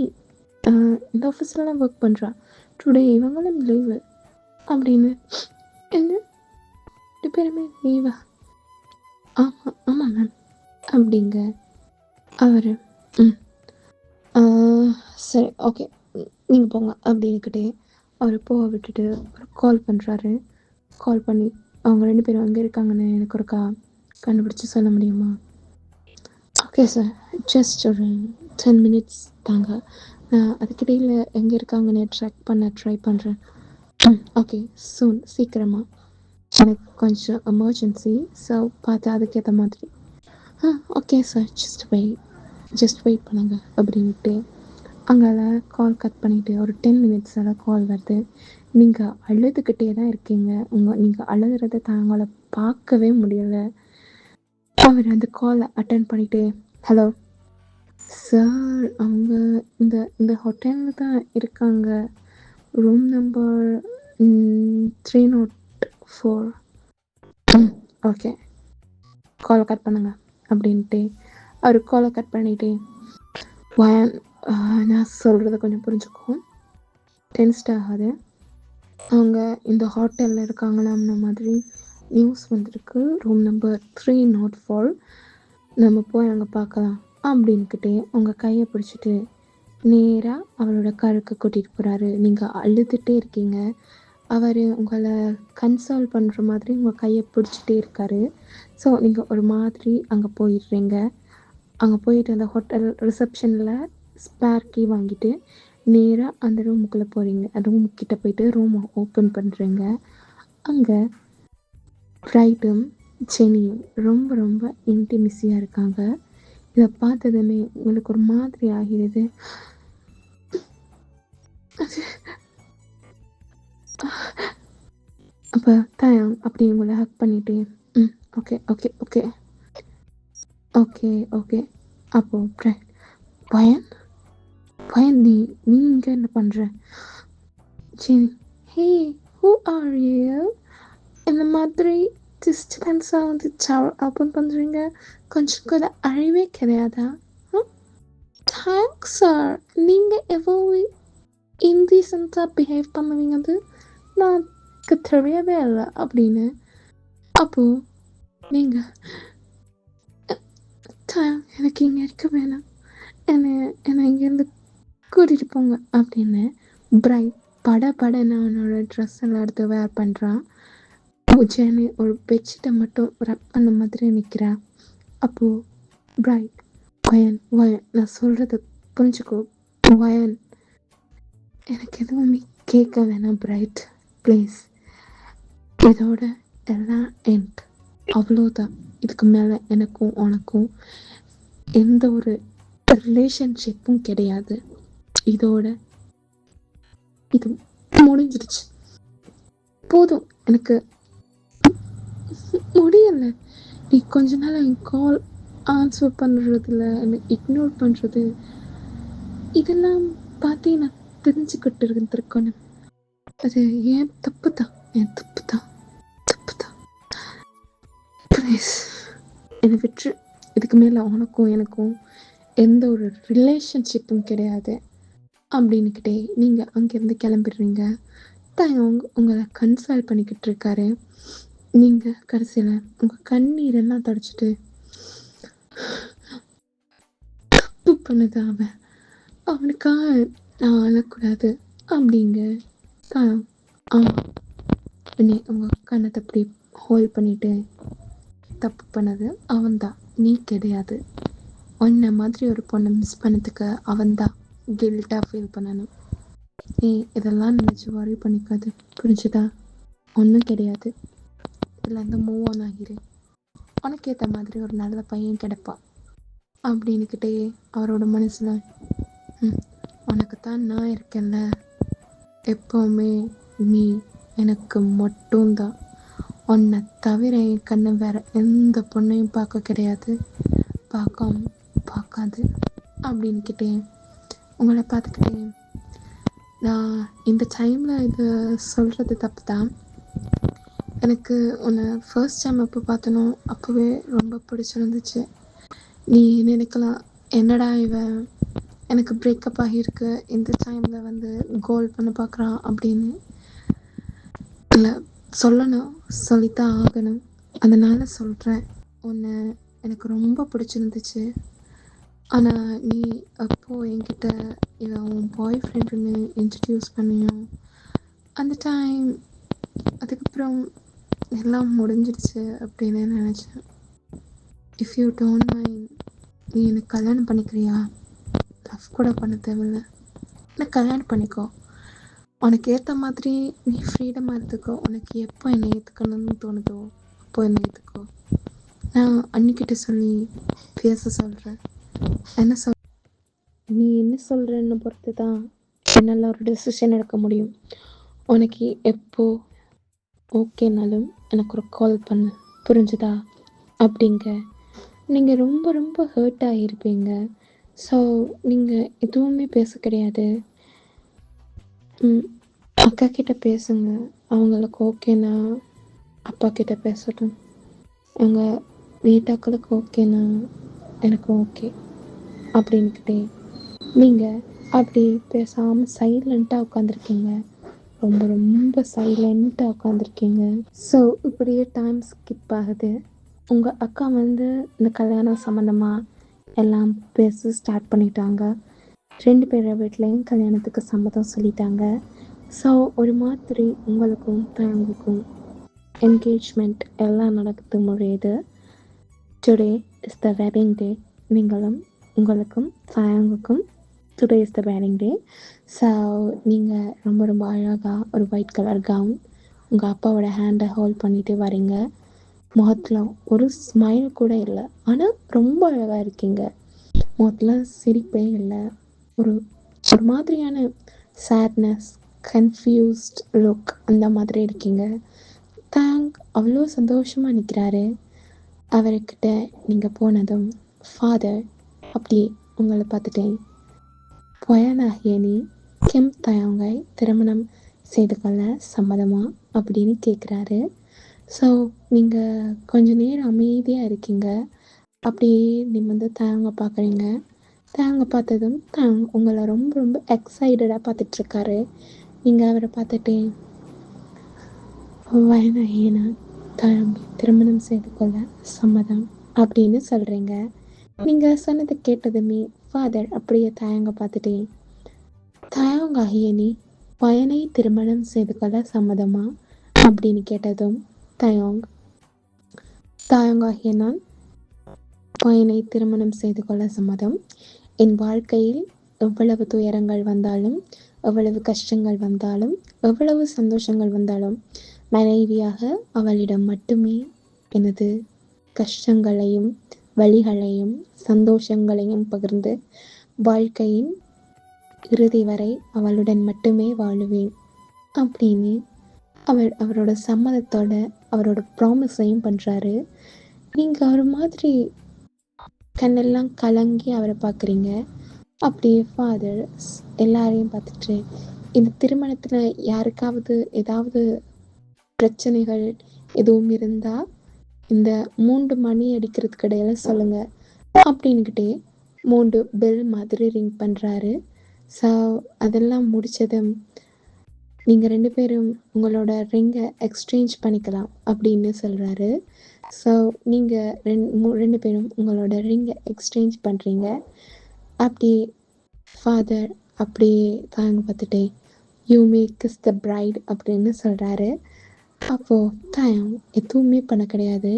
இந்த ஆஃபீஸ்லலாம் ஒர்க் பண்ணுறா, டுடே இவங்களும் லீவு அப்படின்னு. என்ன 2 பேருமே லீவா? ஆமாம் மேம் அப்படிங்க அவர். சரி ஓகே நீங்கள் போங்க அப்படின்னுக்கிட்டே அவர் போக விட்டுட்டு ஒரு கால் பண்ணுறாரு. கால் பண்ணி அவங்க 2 பேரும் எங்கே இருக்காங்கன்னு எனக்கு ஒரு கண்டுபிடிச்சி சொல்ல முடியுமா? ஓகே சார், ஜஸ்ட் ஒரு 10 minutes தாங்க, நான் அதுக்கிடையில் எங்கே இருக்காங்கன்னு ட்ராக் பண்ண ட்ரை பண்ணுறேன். ஓகே சீக்கிரமாக எனக்கு கொஞ்சம் எமர்ஜென்சி, ஸோ பார்த்து அதுக்கேற்ற மாதிரி ஓகே சார், ஜஸ்ட் வெயிட் பண்ணுங்க அப்படின்ட்டு அங்கால கால் கட் பண்ணிவிட்டு ஒரு 10 மினிட்ஸால் கால் வருது. நீங்கள் அழுதுகிட்டே தான் இருக்கீங்க. நீங்கள் அழுகிறத தாங்களை பார்க்கவே முடியலை. அவர் அந்த காலை அட்டன் பண்ணிவிட்டு, ஹலோ சார், அவங்க இந்த இந்த ஹோட்டலில் தான் இருக்காங்க. Room number 304. ஓகே, காலை கட் பண்ணுங்க அப்படின்ட்டு அவர் காலை கட் பண்ணிவிட்டு, நான் சொல்கிறத கொஞ்சம் புரிஞ்சுக்கோ, டென்ஸ்ட் ஆகாது. அவங்க இந்த ஹோட்டலில் இருக்காங்களாம்ன மாதிரி நியூஸ் வந்திருக்கு. Room number 304. நம்ம போய் அங்கே பார்க்கலாம் அப்படின்க்கிட்டே உங்கள் கையை பிடிச்சிட்டு நேராக அவரோட காருக்கு கூட்டிகிட்டு போகிறாரு. நீங்கள் அழுதுகிட்டே இருக்கீங்க. அவர் உங்களை கன்சோல் பண்ணுற மாதிரி உங்கள் கையை பிடிச்சிட்டே இருக்காரு. ஸோ நீங்கள் ஒரு மாதிரி அங்கே போயிடுறீங்க. அங்கே போயிட்டு அந்த ஹோட்டல் ரிசப்ஷனில் ஸ்பேர் கீ வாங்கிட்டு நேராக அந்த ரூமுக்குள்ளே போகிறீங்க. ரூமுக்கிட்ட போயிட்டு ரூமை ஓப்பன் பண்ணுறீங்க. அங்கே பிரைட்டும் ஜெனியும் ரொம்ப ரொம்ப இன்டிமிசியாக இருக்காங்க. இதை பார்த்ததுமே உங்களுக்கு ஒரு மாதிரி ஆகிறது. அப்போ தயம் அப்படி உங்களை ஹக் பண்ணிட்டு, okay okay okay okay okay அப்போ பயன் பயன் நீ இங்கே என்ன பண்ணுற? Jenny, hey, who are you? இந்த மாதிரி டிஸ்டன்ஸாக வந்து டவர் ஓப்பன் பண்ணுறீங்க. கொஞ்சம் கூட அழிவே கிடையாதா? தேங்க்ஸ் சார், நீங்கள் எவ்வளோ இன்டீசென்ட்டாக பிஹேவ் பண்ணுவீங்கன்னு நான் தெரியவே இல்லை அப்படின்னு. அப்போது நீங்கள் எனக்கு இங்கே இருக்க வேணாம், என்னை இங்கேருந்து கூட்டிகிட்டு போங்க அப்படின்னு பிரைட் படன்னு அவனோட ட்ரெஸ் எல்லாம் எடுத்து வேர் பண்ணுறான். ஜெனி ஒரு பெட்ஷீட்டை மட்டும் ரப் பண்ண மாதிரி நிற்கிறா. அப்போது பிரைட், வயன் நான் சொல்கிறத புரிஞ்சுக்கோ வயன், எனக்கு எதுவுமே கேட்க வேணாம் பிரைட், ப்ளீஸ். இதோட எல்லாம் எண்ட், அவ்வளோதான். இதுக்கு மேலே எனக்கும் உனக்கும் எந்த ஒரு ரிலேஷன்ஷிப்பும் கிடையாது. இதோட இது முடிஞ்சிடுச்சு, போதும். எனக்கு முடியல. நீ கொஞ்ச நாள் என் கால் ஆன்சர் பண்ணுறதுல என்னை இக்னோர் பண்ணுறது, இதெல்லாம் பார்த்து நான் தெரிஞ்சுக்கிட்டு இருந்திருக்கணும். அது ஏன் தப்பு தான், ப்ளீஸ் என்னை விட்டு. இதுக்கு மேலே உனக்கும் எனக்கும் எந்த ஒரு ரிலேஷன்ஷிப்பும் கிடையாது அப்படின்னுக்கிட்டே நீங்கள் அங்கேருந்து கிளம்பிடுறீங்க. தான் உங்களை கன்சல்ட் பண்ணிக்கிட்டு இருக்காரு. நீங்கள் கடைசியில் உங்கள் கண்ணீரெல்லாம் தொடச்சிட்டு, தப்பு பண்ணது அவனுக்காக நான் அழக்கூடாது அப்படிங்க தான். ஆமாம், உன்னை உங்கள் கண்ணத்தை அப்படி ஹோல்ட் பண்ணிவிட்டு, தப்பு பண்ணது அவன்தான், நீ கிடையாது. உன்னை மாதிரி ஒரு பொண்ணை மிஸ் பண்ணதுக்கு அவன்தான் கில்ட்டாக ஃபீல் பண்ணணும். நீ இதெல்லாம் நினச்சி வரி பண்ணிக்காது, புரிஞ்சுதா? ஒன்றும் கிடையாது. இதுலேருந்து மூவ் ஆன் ஆகிரு, உனக்கு ஏற்ற மாதிரி ஒரு நல்ல பையன் கிடைப்பான் அப்படின்னுக்கிட்டே அவரோட மனசில், உனக்கு தான் நான் இருக்கேன்ல, எப்போவுமே நீ எனக்கு மட்டும்தான், உன்னை தவிர என் கண்ணை வேறு எந்த பொண்ணையும் பார்க்க கிடையாது, பார்க்காது அப்படின்னுக்கிட்டே உங்களை பார்த்துக்கிட்டே, நான் இந்த டைமில் இது சொல்கிறது தப்பு தான். எனக்கு உன்னை ஃபர்ஸ்ட் டைம் எப்போ பார்த்தனோ அப்போவே ரொம்ப பிடிச்சிருந்துச்சு. நீ நினைக்கலாம், என்னடா இவன் எனக்கு பிரேக்கப் ஆகியிருக்கு, இந்த டைமில் வந்து கோல் பண்ண பார்க்குறான் அப்படின்னு. இல்லை, சொல்லணும், சொல்லித்தான் ஆகணும். அதனால் சொல்கிறேன், உன்னை எனக்கு ரொம்ப பிடிச்சிருந்துச்சு. ஆனால் நீ அப்போது என்கிட்ட இவன் உன் பாய் ஃப்ரெண்டுன்னு இன்ட்ரடியூஸ் பண்ணியும் அந்த டைம், அதுக்கப்புறம் எல்லாம் முடிஞ்சிடுச்சு அப்படின்னு நினச்சேன். இஃப் யூ டோன்ட் மைண்ட், நீ எனக்கு கல்யாணம் பண்ணிக்கிறியா? லவ் கூட பண்ண தேவையில்லை, எனக்கு கல்யாணம் பண்ணிக்கோ. உனக்கு ஏற்ற மாதிரி நீ ஃப்ரீடமாக இருந்துக்கோ. உனக்கு எப்போ என்னை ஏற்றுக்கணும்னு தோணுதோ அப்போ என்னை ஏற்றுக்கோ. நான் அன்னிக்கிட்ட சொல்லி பேச சொல்கிறேன். என்ன நீ என்ன சொல்கிறன்னு பொறுத்து தான் என்னால் ஒரு டெசிஷன் எடுக்க முடியும். உனக்கு எப்போ ஓகேனாலும் எனக்கு ஒரு கால் பண்ணு, புரிஞ்சுதா? அப்படிங்க. நீங்கள் ரொம்ப ரொம்ப ஹர்ட் ஆகியிருப்பீங்க. ஸோ நீங்கள் எதுவுமே பேச கிடையாது. அக்கா கிட்ட பேசுங்க. அவங்களுக்கு ஓகேனா அப்பா கிட்ட பேசட்டும். எங்கள் வீட்டாக்களுக்கு ஓகேனா எனக்கு ஓகே அப்படின்க்கிட்டே நீங்கள் அப்படி பேசாமல் சைலண்ட்டாக உட்காந்துருக்கீங்க. ரொம்ப ரொம்ப சைலண்ட்டாக உட்காந்துருக்கீங்க. ஸோ இப்படியே டைம் ஸ்கிப் ஆகுது. உங்கள் அக்கா இந்த கல்யாணம் சம்மந்தமாக எல்லாம் பேச ஸ்டார்ட் பண்ணிட்டாங்க. 2 பேர் வீட்லேயும் கல்யாணத்துக்கு சம்மதம் சொல்லிட்டாங்க. ஸோ ஒரு மாதிரி உங்களுக்கும் தயவுக்கும் என்கேஜ்மெண்ட் எல்லாம் நடக்குது முடியுது. Today is the wedding day. நீங்களும் உங்களுக்கும் தயவுக்கும் today is the wedding day. So நீங்கள் ரொம்ப ரொம்ப அழகாக ஒரு ஒயிட் கலர் கவுன் உங்கள் அப்பாவோட ஹேண்டை ஹோல்ட் பண்ணிட்டு வரீங்க. முகத்தில் ஒரு ஸ்மைல் கூட இல்லை, ஆனால் ரொம்ப அழகாக இருக்கீங்க. முகத்தில் சிரிப்பே இல்லை. ஒரு ஒரு மாதிரியான சேட்னஸ், கன்ஃபியூஸ்ட் லுக் அந்த மாதிரி இருக்கீங்க. அவ்வளோ சந்தோஷமாக நிற்கிறாரு. அவர்கிட்ட நீங்கள் போனதும் ஃபாதர் அப்படி உங்களை பார்த்துட்டேன். பொயனாகிய நீ கிம் தயாங்கை திருமணம் செய்து கொள்ள சம்மதமா அப்படின்னு கேட்குறாரு. ஸோ நீங்கள் கொஞ்சம் நேரம் அமைதியாக இருக்கீங்க. அப்படியே நிமிர்ந்து தயாங்க பார்க்குறீங்க. தயாங்க பார்த்ததும் உங்களை ரொம்ப ரொம்ப எக்ஸைட்டடாக பார்த்துட்ருக்காரு. நீங்கள் அவரை பார்த்துட்டு வயனாகிய தயாங்கை திருமணம் செய்து கொள்ள சம்மதம் அப்படின்னு சொல்கிறீங்க. நீங்கள் சொன்னதை கேட்டதுமே ஃபாதர் அப்படியே தயாங்க பார்த்துட்டே தயாங்காகிய நீ பயனை திருமணம் செய்து கொள்ள சம்மதமா அப்படின்னு கேட்டதும் தயாங்காகிய நான் பயனை திருமணம் செய்து கொள்ள சம்மதம். என் வாழ்க்கையில் எவ்வளவு துயரங்கள் வந்தாலும், எவ்வளவு கஷ்டங்கள் வந்தாலும், எவ்வளவு சந்தோஷங்கள் வந்தாலும் மனைவியாக அவளிடம் மட்டுமே எனது கஷ்டங்களையும் வலிகளையும் சந்தோஷங்களையும் பகிர்ந்து வாழ்க்கையின் இறுதி வரை அவளுடன் மட்டுமே வாழுவேன் அப்படின்னு அவரோட சம்மதத்தோட அவரோட ப்ராமிஸையும் பண்ணுறாரு. நீங்கள் ஒரு மாதிரி கண்ணெல்லாம் கலங்கி அவரை பார்க்குறீங்க. அப்படியே ஃபாதர் எல்லாரையும் பார்த்துட்டு இந்த திருமணத்தில் யாருக்காவது ஏதாவது பிரச்சனைகள் எதுவும் இருந்தால் இந்த 3 மணி அடிக்கிறதுக்கு இடையில சொல்லுங்கள் அப்படின்கிட்டே 3 பெல் மாதிரி ரிங் பண்ணுறாரு. ஸோ அதெல்லாம் முடித்ததும் நீங்கள் 2 பேரும் உங்களோட ரிங்கை எக்ஸ்சேஞ்ச் பண்ணிக்கலாம் அப்படின்னு சொல்கிறாரு. ஸோ நீங்கள் 2 பேரும் உங்களோட ரிங்கை எக்ஸ்சேஞ்ச் பண்ணுறீங்க. அப்படி ஃபாதர் அப்படியே தாங்க பார்த்துட்டே you may kiss the bride அப்படின்னு சொல்கிறாரு. அப்போது தாயம் எதுவுமே பண்ண கிடையாது.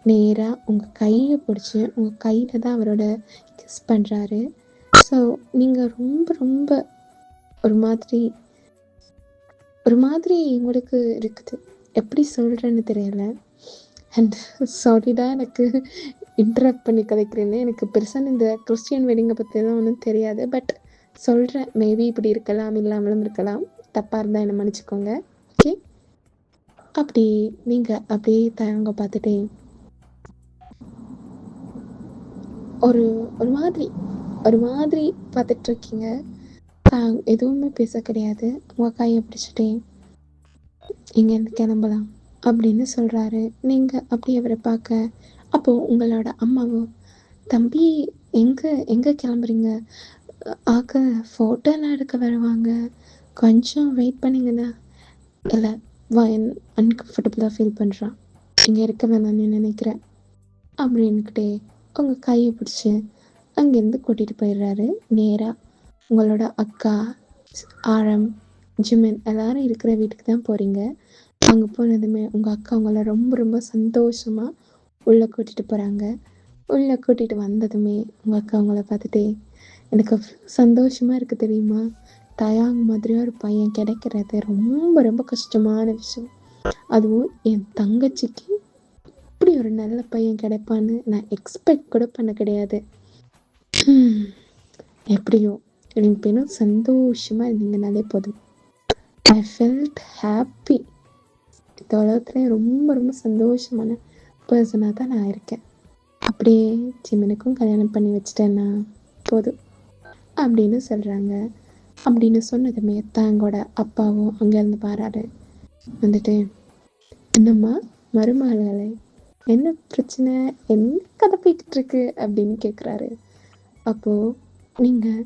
நேராக உங்கள் கையை பிடிச்சி உங்கள் கையில் தான் அவரோட கிஸ் பண்ணுறாரு. ஸோ நீங்கள் ரொம்ப ரொம்ப ஒரு மாதிரி உங்களுக்கு இருக்குது. எப்படி சொல்கிறேன்னு தெரியல. அண்ட் சாரி தான் எனக்கு இன்டரப்ட் பண்ணி கதைக்கிறேன்னு. எனக்கு பெருசாக இந்த கிறிஸ்டியன் வெட்டிங்கை பற்றிலாம் ஒன்றும் தெரியாது. பட் சொல்கிறேன், மேபி இப்படி இருக்கலாம், இல்லாமலும் இருக்கலாம். தப்பாக இருந்தால் என்னை மன்னிச்சிக்கோங்க. ஓகே. அப்படி நீங்கள் அப்படியே தயங்க பார்த்துட்டே ஒரு மாதிரி பார்த்துட்ருக்கீங்க. எதுவுமே பேச கிடையாது. உங்கள் கையை பிடிச்சிட்டே இங்கேருந்து கிளம்பலாம் அப்படின்னு சொல்கிறாரு. நீங்கள் அப்படி அவரை பார்க்க அப்போது உங்களோட அம்மாவோ தம்பி எங்கே கிளம்புறீங்க? ஃபோட்டோலாம் எடுக்க வருவாங்க, கொஞ்சம் வெயிட் பண்ணிங்கண்ணா. இல்லை அன்கம்ஃபர்டபுளாக ஃபீல் பண்ணுறான், இங்கே இருக்க வேணாம்னு நினைக்கிறேன் அப்படின்னுக்கிட்டே உங்கள் கையை பிடிச்சி அங்கேருந்து கூட்டிகிட்டு போயிடுறாரு. நேராக உங்களோட அக்கா ஆரம் ஜிமின் எல்லோரும் இருக்கிற வீட்டுக்கு தான் போகிறீங்க. அங்கே போனதுமே உங்கள் அக்கா உங்களை ரொம்ப ரொம்ப சந்தோஷமாக உள்ளே கூட்டிகிட்டு போகிறாங்க. உள்ளே கூட்டிகிட்டு வந்ததுமே உங்கள் அக்கா உங்களை பார்த்துட்டே எனக்கு சந்தோஷமாக இருக்குது தெரியுமா, தயாங் மாதிரி ஒரு பையன் கிடைக்கிறது ரொம்ப ரொம்ப கஷ்டமான விஷயம். அதுவும் என் தங்கச்சிக்கு இப்படி ஒரு நல்ல பையன் கிடைப்பான்னு நான் எக்ஸ்பெக்ட் கூட பண்ண கிடையாது. எப்படியோ ரெண்டு பேரும் சந்தோஷமா இருந்தீங்கனாலே போதும். I felt happy. இந்த உலகத்துல ரொம்ப ரொம்ப சந்தோஷமான பர்சனாக தான் நான் இருக்கேன். அப்படியே ஜிமினுக்கும் கல்யாணம் பண்ணி வச்சுட்டேன்னா போதும் அப்படின்னு சொல்கிறாங்க. அப்படின்னு சொன்னதுமே தாங்கோட அப்பாவும் அங்கேருந்து பாராரு. வந்துட்டு, என்னம்மா மருமகளை, என்ன பிரச்சனை, என்ன கதை போய்கிட்டு இருக்கு அப்படின்னு கேட்குறாரு. அப்போது நீங்கள்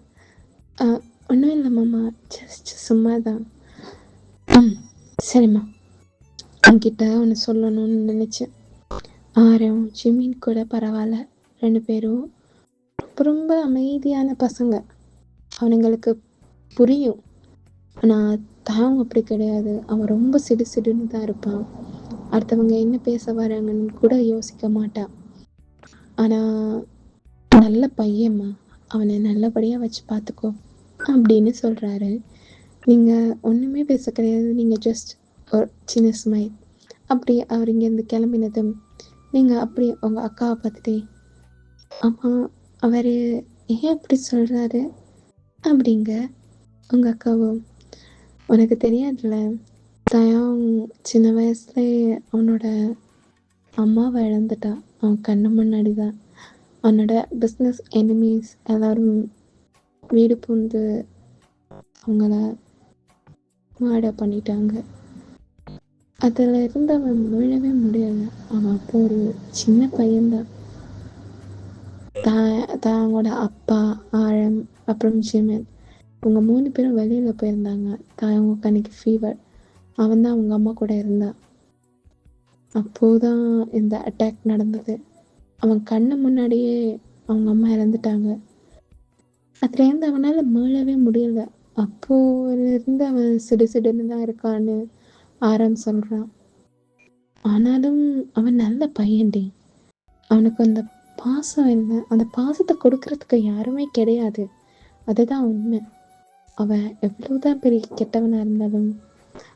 ஒன்றும் இல்லை மாமா, ஜஸ்ட் சும்மா தான். சரிம்மா, அவன்கிட்ட ஒன்று சொல்லணும்னு நினச்சேன். ஆரம் ஜிமின் கூட பரவாயில்ல, ரெண்டு பேரும் ரொம்ப அமைதியான பசங்க, அவனுங்களுக்கு புரியும். ஆனால் தாங்க அப்படி கிடையாது. அவன் ரொம்ப சிடு சிடுன்னு தான் இருப்பான். அடுத்தவங்க என்ன பேச வராங்கன்னு கூட யோசிக்க மாட்டான். ஆனால் நல்ல பையன்மா, அவனை நல்லபடியாக வச்சு பார்த்துக்கோ அப்படின்னு சொல்கிறாரு. நீங்கள் ஒன்றுமே பேச கிடையாது, நீங்கள் ஜஸ்ட் ஒரு சின்ன ஸ்மைல். அப்படி அவர் இங்கேருந்து கிளம்பினதும் நீங்கள் அப்படி உங்கள் அக்காவை பார்த்துட்டே, ஆமாம் அவர் ஏன் அப்படி சொல்கிறாரு அப்படிங்க. உங்கள் அக்காவும், உனக்கு தெரியாதுல்ல, தயாங் சின்ன வயசுலேயே அவனோட அம்மாவை இழந்துட்டான். அவன் கண்ணு முன்னாடி தான். அவனோட பிஸ்னஸ் எனிமீஸ் எல்லோரும் வீடு பூந்து அவங்கள மர்டர் பண்ணிட்டாங்க. அதில் இருந்து அவன் மீளவே முடியலை. அவன் அப்போ ஒரு சின்ன பையன்தான். தாங்களோட அப்பா, ஆழம், அப்புறம் ஜிமின், அவங்க 3 பேரும் வெளியில் போயிருந்தாங்க. தாயவங்க அன்னைக்கு ஃபீவர். அவன் தான் அவங்க அம்மா கூட இருந்தான். அப்போதான் இந்த அட்டாக் நடந்தது. அவன் கண்ணு முன்னாடியே அவங்க அம்மா இறந்துட்டாங்க. அதுலேருந்து அவனால் மீளவே முடியல. அப்போலேருந்து அவன் சிடு சிடுன்னு தான் இருக்கான்னு ஆரம் சொல்கிறான். ஆனாலும் அவன் நல்ல பையன்டி. அவனுக்கு அந்த பாசம் இல்லை, அந்த பாசத்தை கொடுக்கறதுக்கு யாருமே கிடையாது. அதுதான் உண்மை. அவன் எவ்வளோதான் பெரிய கெட்டவனாக இருந்தாலும்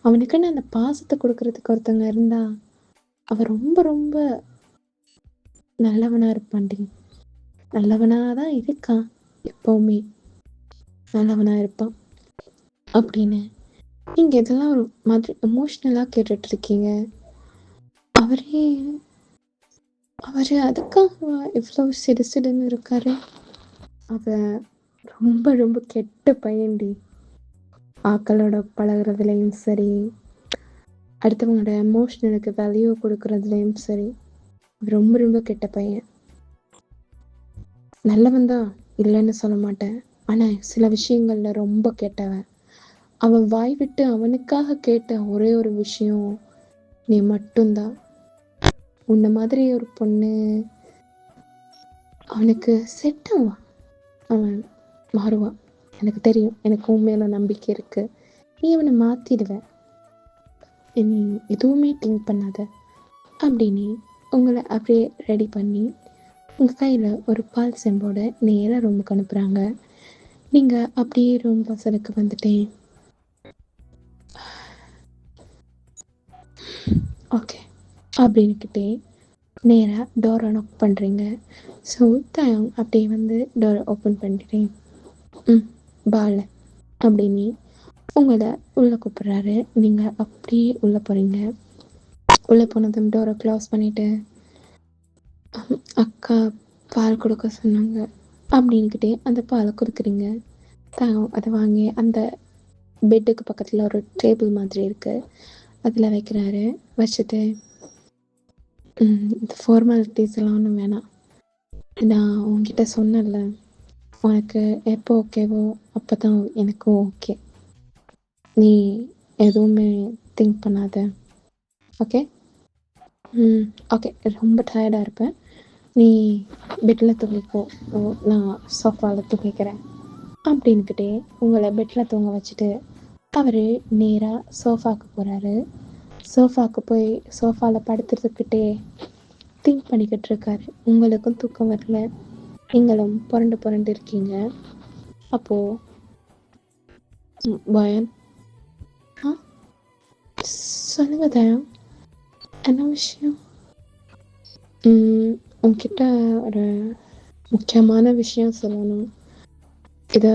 அவனுக்குன்னு அந்த பாசத்தை கொடுக்கறதுக்கு ஒருத்தவங்க இருந்தா அவன் ரொம்ப ரொம்ப நல்லவனாக இருப்பான்டி. நல்லவனாக தான் இருக்கான், எப்போவுமே நல்லவனாக இருப்பான் அப்படின்னு. நீங்கள் இதெல்லாம் ஒரு மாதிரி எமோஷ்னலாக கேட்டுட்ருக்கீங்க. அவர் அதுக்காக இவ்வளோ சிடு சிடுன்னு இருக்காரு. அவன் ரொம்ப ரொம்ப கெட்ட பையன்டி. ஆக்களோட பழகிறதுலையும் சரி, அடுத்தவங்களோட எமோஷ்னலுக்கு வேல்யூ கொடுக்கறதுலையும் சரி, ரொம்ப ரொம்ப கெட்ட பையன். நல்லவன் தான், இல்லைன்னு சொல்ல மாட்டேன். ஆனால் சில விஷயங்களில் ரொம்ப கெட்டவன். அவன் வாய் விட்டு அவனுக்காக கேட்ட ஒரே ஒரு விஷயம் நீ மட்டும்தான். உன்ன மாதிரி ஒரு பொண்ணு அவனுக்கு செட் ஆவான், அவன் மாறுவான். எனக்கு தெரியும், எனக்கு உண்மையில நம்பிக்கை இருக்கு. நீ அவனை மாற்றிடுவேன், நீ எதுவுமே திங்க் பண்ணாத அப்படின்னு உங்களை அப்படியே ரெடி பண்ணி உங்கள் கையில் ஒரு பால் செம்போட நேராக ரூமுக்கு அனுப்புகிறாங்க. நீங்கள் அப்படியே ரூம் வாசலுக்கு வந்துட்டேன். ஓகே அப்படின்னுக்கிட்டே நேராக டோரை நாக் பண்ணுறீங்க. ஸோ தயாங் அப்படியே வந்து டோரை ஓப்பன் பண்ணிட்டேன். பால் அப்படின்னு உங்களை உள்ளே கூப்பிட்றாரு. நீங்கள் அப்படியே உள்ளே போகிறீங்க. உள்ளே போனதும் டோரை க்ளோஸ் பண்ணிவிட்டு, அக்கா பால் கொடுக்க சொன்னாங்க அப்படின்னுக்கிட்டே அந்த பாலை கொடுக்குறீங்க. அதை வாங்கி அந்த பெட்டுக்கு பக்கத்தில் ஒரு டேபிள் மாதிரி இருக்குது, அதில் வைக்கிறாரு. வச்சுட்டு, இந்த ஃபார்மாலிட்டிஸ் எல்லாம் ஒன்றும் வேணாம், நான் உங்ககிட்ட சொன்னேன்ல, உனக்கு எப்போ ஓகேவோ அப்போ தான் எனக்கும் ஓகே, நீ எதுவுமே திங்க் பண்ணாத, ஓகே? ஓகே, ரொம்ப டயர்டாக இருப்பேன், நீ பெட்டில் தூங்கிக்கோ, நான் சோஃபாவில் தூங்கிக்கிறேன் அப்படின்னுக்கிட்டே உங்களை பெட்டில் தூங்க வச்சுட்டு அவர் நேராக சோஃபாவுக்கு போகிறாரு. சோஃபாவுக்கு போய் சோஃபாவில் படுத்துக்கிட்டே திங்க் பண்ணிக்கிட்டு இருக்காரு. உங்களுக்கும் தூக்கம் வரல, நீங்களும் புரண்டு புரண்டு இருக்கீங்க. அப்போது பயம். ஆ சொல்லுங்க தயா, என்ன விஷயம்? உன்கிட்ட ஒரு முக்கியமான விஷயம் சொல்லணும். இத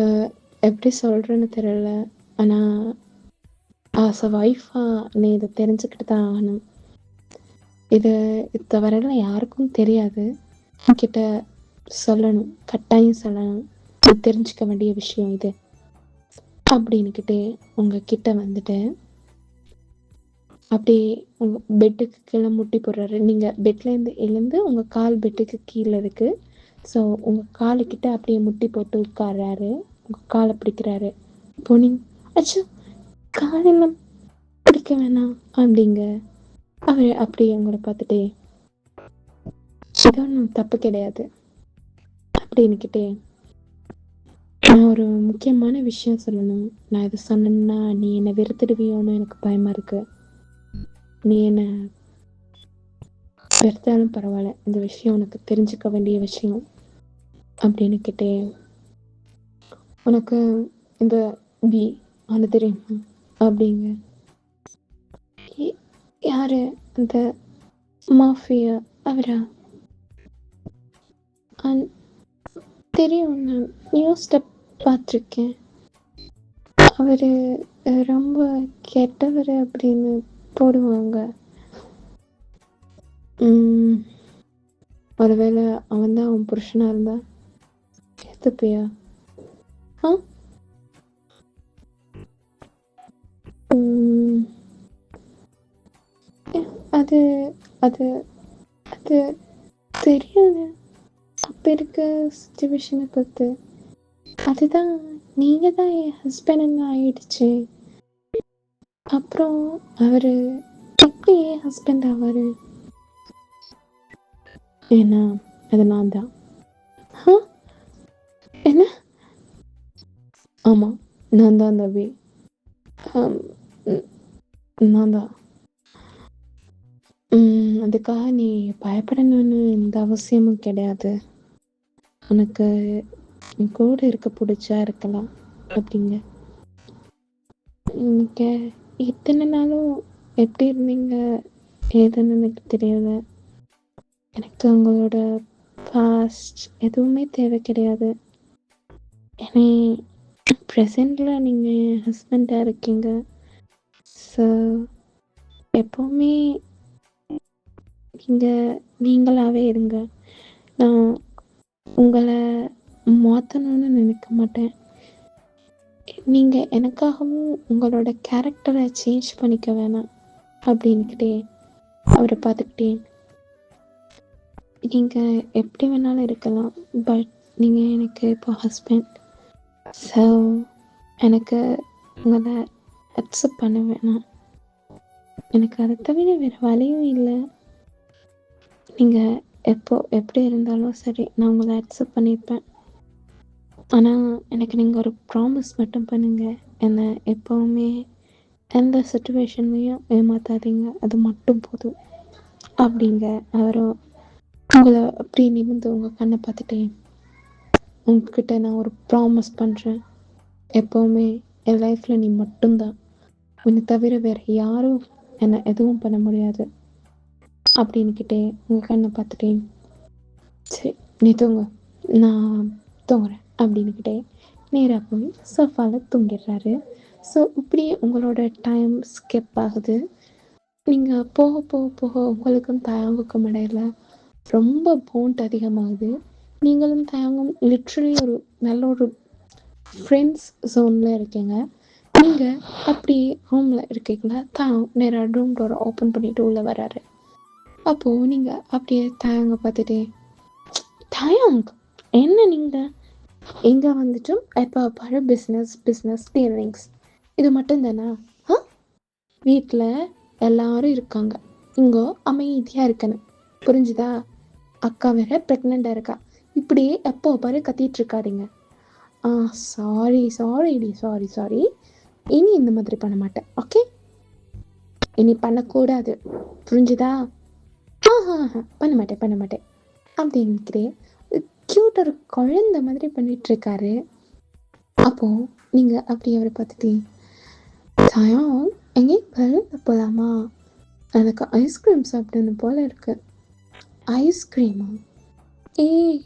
எப்படி சொல்றேன்னு தெரியல. ஆனா, ஆஸ் அ ஒய்ஃபா நீ இத தெரிஞ்சுக்கிட்டு தான் ஆகணும். இது இதுவரையில யாருக்கும் தெரியாது. உன்கிட்ட சொல்லணும். கட்டாயம் சொல்லணும். நீ தெரிஞ்சுக்க வேண்டிய விஷயம் இது. அப்படின்னுக்கிட்டே உங்ககிட்ட வந்துட்டு, அப்படியே உங்க பெட்டுக்கு கீழ முட்டி போடுறாரு. நீங்க பெட்லேருந்து எழுந்து உங்க கால் பெட்டுக்கு கீழ இருக்கு. ஸோ, உங்க காலுக்கிட்ட அப்படியே முட்டி போட்டு உட்கார்றாரு. உங்க கால பிடிக்கிறாரு. இப்போ நீங்க அச்சோ! காலெல்லாம் பிடிக்க வேணாம் அப்படிங்க. அவரு அப்படியே உங்கள பார்த்துட்டே, இது ஒண்ணும் தப்பு கிடையாது அப்படின்னுக்கிட்டே, நான் ஒரு முக்கியமான விஷயம் சொல்லணும். நான் இத சொன்னேன்னா நீ என்ன வெறுத்துடுவியோன்னு எனக்கு பயமா இருக்கு. நீ என்ன வெறுத்தாலும் பரவால்ல. இந்த விஷயம் உனக்கு தெரிஞ்சுக்க வேண்டிய விஷயம் அப்படின்னுக்கிட்டே, உனக்கு இந்த பி ஆன தெரியுமா? அப்படிங்க. எ யாரு? அந்த மாஃபியா அவரா? அன் தெரியும். நான் நியூஸ்ல பார்த்துருக்கேன். அவரு ரொம்ப கெட்டவரு அப்படின்னு போடுவாங்க. ம். ஒருவேளை அவன் தான் உன் புருஷனா இருந்தா ஏத்துப்பியா? ஆ? ம். அது அது அது தெரியாது. அப்ப இருக்க சிச்சுவேஷன பொறுத்து. அதுதான், நீங்க தான் என் ஹஸ்பண்டுன்னு ஆயிடுச்சு. அப்புறம் அவரு எப்படி என் ஹஸ்பண்ட் ஆவாரு? ஏன்னா, அது நான் தான். ஆ? என்ன? ஆமா. நான் தான் அந்த வே. அம் ம் நான் தான். அதுக்காக நீ பயப்படணும்னு எந்த அவசியமும் கிடையாது. உனக்கு என் கூட இருக்க புடிச்சா இருக்கலாம் அப்படிங்க. நீங்க இத்தனை நாளும் எப்படி இருந்தீங்க ஏதுன்னு எனக்கு தெரியல. எனக்கு உங்களோட பாஸ்ட் எதுவுமே தேவை கிடையாது. ஏன்னா ப்ரெசென்ட்ல நீங்க என் ஹஸ்பண்டா இருக்கீங்க. ஸோ எப்பவுமே நீங்க நீங்களாவே இருங்க. நான் உங்கள மாத்தணும்னு நினைக்க மாட்டேன். நீங்க எனக்காகவும் உங்களோட கேரக்டரை சேஞ்ச் பண்ணிக்க வேணாம் அப்படின்னுக்கிட்டே அவரை பார்த்துக்கிட்டே, நீங்க எப்படி வேணாலும் இருக்கலாம். பட் நீங்க எனக்கு இப்போ ஹஸ்பண்ட். ஸோ எனக்கு உங்கள அக்செப்ட் பண்ண வேணாம். எனக்கு அதை தவிர வேறு வழியும் இல்லை. நீங்க எப்போ எப்படி இருந்தாலும் சரி, நான் உங்கள அக்செப்ட் பண்ணிப்பேன். ஆனா எனக்கு நீங்க ஒரு ப்ராமிஸ் மட்டும் பண்ணுங்க. என்ன எப்பவுமே எந்த சிச்சுவேஷன்லயும் ஏமாத்தாதீங்க. அது மட்டும் போதும் அப்படிங்க. அவரும் உங்கள அப்படி நிமிர்ந்து உங்க கண்ண பார்த்துட்டே, உங்ககிட்ட நான் ஒரு ப்ராமிஸ் பண்றேன். எப்பவுமே என் லைஃப்ல நீ மட்டும் தான். உன்னை தவிர வேற யாரும் என்ன எதுவும் பண்ண முடியாது அப்படின்னுக்கிட்டே உங்க கண்ண பார்த்துட்டே, சரி நீ தூங்கு. நான் தூங்குறேன் அப்படின்னுக்கிட்டே நேரா போய் சோஃபால தூங்கிடுறாரு. ஸோ இப்படியே உங்களோட டைம் ஸ்கிப் ஆகுது. நீங்க போக போக போக உங்களுக்கும் தயங்குக்கும் இடையில ரொம்ப பாண்ட் அதிகமாகுது. நீங்களும் தயங்கும் லிட்ரலி ஒரு நல்ல ஒரு ஃப்ரெண்ட்ஸ் ஜோன்ல இருக்கீங்க. நீங்க அப்படியே ரூம்ல இருக்கீங்களா, நேரா ரூம் டோரை ஓப்பன் பண்ணிட்டு உள்ள வராரு. அப்போ நீங்க அப்படியே தயங்க பார்த்துட்டே, தயங் என்ன நீங்க எங்க வந்துட்டும் எப்போ பாரு பிஸ்னஸ் பிஸ்னஸ் டீலிங்ஸ் இது மட்டும் தானா? ஆ? வீட்டில் எல்லாரும் இருக்காங்க. இங்கோ அமைதியாக இருக்கணும். புரிஞ்சுதா? அக்கா வேற ப்ரெக்னெண்ட்டாக இருக்கா. இப்படியே எப்போ பாரு கத்திட்டு இருக்காதீங்க. ஆ சாரி சாரிடி, சாரி சாரி. இனி இந்த மாதிரி பண்ண மாட்டேன். ஓகே? இனி பண்ணக்கூடாது. புரிஞ்சுதா? பண்ண மாட்டேன் பண்ண மாட்டேன் அப்படின்னுக்கிறே க்யூட் ஒரு குழந்த மாதிரி பண்ணிட்டு இருக்காரு. அப்போது நீங்கள் அப்படி அவரை பார்த்துட்டு, தாயம் எங்கேயும் வெளில போகலாமா, எனக்கு ஐஸ்கிரீம் சாப்பிடணும் போல இருக்கு. ஐஸ்கிரீமா? ஏய்,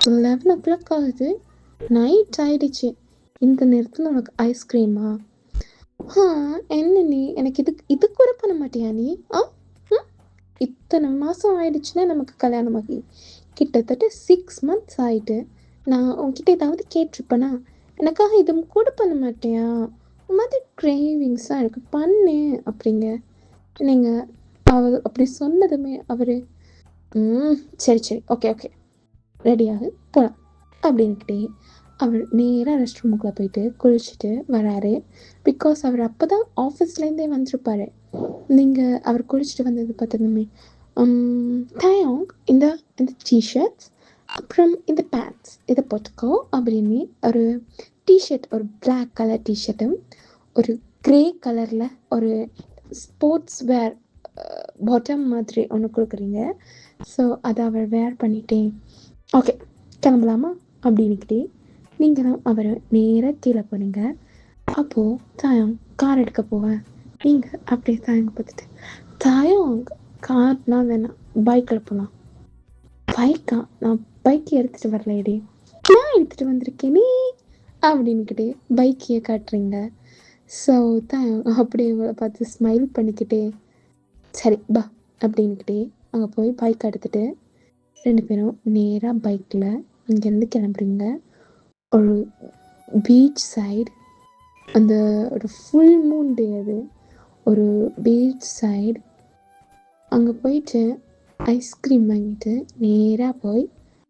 11 o'clock ஆகுது, நைட் ஆயிடுச்சு, இந்த நேரத்தில் உனக்கு ஐஸ்கிரீமா? என்ன நீ எனக்கு இது கூட பண்ண மாட்டியா நீ? இத்தனை மாதம் ஆயிடுச்சுன்னா நமக்கு கல்யாணமாகி கிட்டத்தட்ட 6 months ஆயிட்டு. நான் உன்கிட்ட ஏதாவது கேட்டிருப்பேனா? எனக்காக இது கூட பண்ண மாட்டியா? ஒரு மாதிரி கிரேவிங்ஸாக இருக்கு, பண்ணு அப்படிங்க. நீங்கள் அவர் அப்படி சொன்னதுமே அவர் சரி சரி ஓகே ஓகே ரெடியாக போகலாம் அப்படின்க்கிட்டே அவர் நேராக ரெஸ்ட் ரூமுக்குள்ளே போயிட்டு குளிச்சுட்டு வராரு. பிகாஸ் அவர் அப்போ தான் ஆஃபீஸ்லேருந்தே வந்திருப்பாரு. நீங்கள் அவர் குளிச்சுட்டு வந்தது பார்த்ததுமே, தாயம் இந்த இந்த டிஷர்ட்ஸ் அப்புறம் இந்த பேண்ட்ஸ் இதை போட்டுக்கோ அப்படின்னு ஒரு டிஷர்ட், ஒரு பிளாக் கலர் டிஷர்ட்டும் ஒரு க்ரே கலரில் ஒரு ஸ்போர்ட்ஸ் வேர் பாட்டம் மாதிரி ஒன்று கொடுக்குறீங்க. ஸோ அதை அவர் வேர் பண்ணிட்டேன். ஓகே கிளம்பலாமா அப்படின்னுக்கிட்டே நீங்களும் அவரை நேராக கீழே போனீங்க. அப்போது தாயம் கார் எடுக்க போவேன். நீங்கள் அப்படியே தாயங்க பார்த்துட்டு, தாயம் கார்லாம் வேணாம், பைக்கில் போகலாம். பைக்கா? நான் பைக் எடுத்துகிட்டு வரலையடி, நான் எடுத்துகிட்டு வந்திருக்கேனே அப்படின்னுக்கிட்டே பைக்கையே காட்டுறீங்க. ஸோ தாயம் அப்படியே உங்களை பார்த்து ஸ்மைல் பண்ணிக்கிட்டே, சரி பா அப்படின்னுக்கிட்டே அங்கே போய் பைக் எடுத்துகிட்டு 2 பேரும் நேராக பைக்கில் இங்கேருந்து கிளம்புறீங்க. ஒரு பீச் சைடு, அந்த ஒரு ஃபுல் மூன் டே, அது ஒரு பீச் சைடு. அங்கே போயிட்டு ஐஸ்கிரீம் வாங்கிட்டு நேராக போய்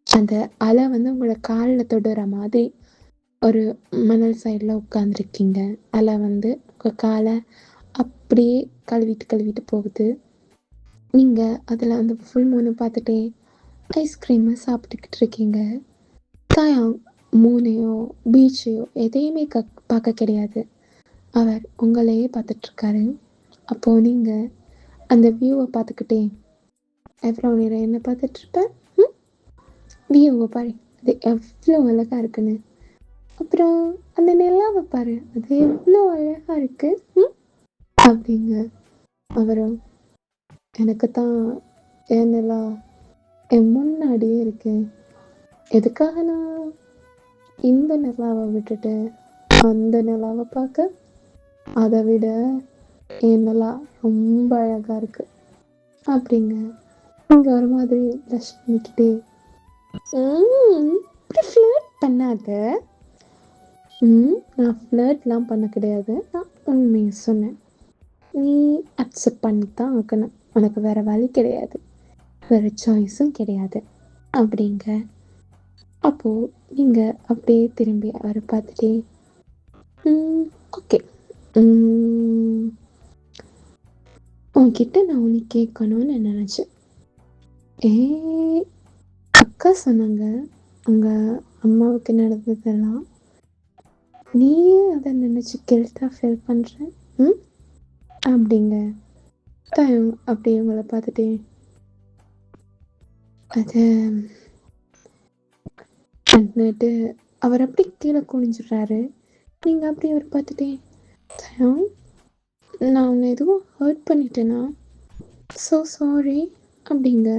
அந்த அலை வந்து உங்களோட காலில் தொடுற மாதிரி ஒரு மணல் சைடில் உட்காந்துருக்கீங்க. அலை வந்து உங்கள் காலை அப்படியே கழுவிட்டு போகுது. நீங்கள் அதில் வந்து ஃபுல் மூணு பார்த்துட்டே ஐஸ்கிரீமை சாப்பிட்டுக்கிட்டு இருக்கீங்க. தாயம் மூனையோ பீச்சையோ எதையுமே பார்க்க கிடையாது, அவர் உங்களையே பார்த்துட்ருக்காரு. அப்போது நீங்கள் அந்த வியூவை பார்த்துக்கிட்டே எவ்வளோ நேரம் என்ன பார்த்துட்ருப்பேன்? வியூவை பாரு, அது எவ்வளோ அழகாக இருக்குன்னு. அப்புறம் அந்த நிலாவை பாரு, அது எவ்வளோ அழகாக இருக்குது அப்படிங்க. அவரும் எனக்கு தான் என் நிலா என் முன்னாடியே இருக்கேன், எதுக்காக நான் இந்த நிலாவை விட்டுட்டு அந்த நிலாவை பார்க்க? அதை விட என் நிலா ரொம்ப அழகாக இருக்கு அப்படிங்க. இங்கே ஒரு மாதிரி ப்ளஷ் பண்ணிக்கிட்டே, இப்படி ஃப்ளர்ட் பண்ணாத. நான் ஃப்ளர்ட்லாம் பண்ண கிடையாது, நான் உண்மையை சொன்னேன். நீ அக்செப்ட் பண்ணி தான் ஆக்கணும், உனக்கு வேறு வழி கிடையாது, வேறு சாய்ஸும் கிடையாது அப்படிங்க. அப்போது நீங்கள் அப்படியே திரும்பி அவரை பார்த்துட்டே, ஓகே உன்கிட்ட நான் ஒன்று கேட்கணும்னு நினச்சேன். அக்கா சொன்னாங்க உங்கள் அம்மாவுக்கு நடந்ததெல்லாம் நீயே அதை நினச்சி கில்ட்டாக ஃபீல் பண்ணுறேன் அப்படிங்க. தாயம் அப்படியே உங்களை பார்த்துட்டே, அது வந்துட்டு அவர் அப்படி கீழே குனிஞ்சிடுறாரு. நீங்கள் அப்படி அவர் பார்த்துட்டே, தாயம் நான் உன்னை எதுவும் ஹர்ட் பண்ணிட்டேனா? ஸோ சாரி அப்படிங்க.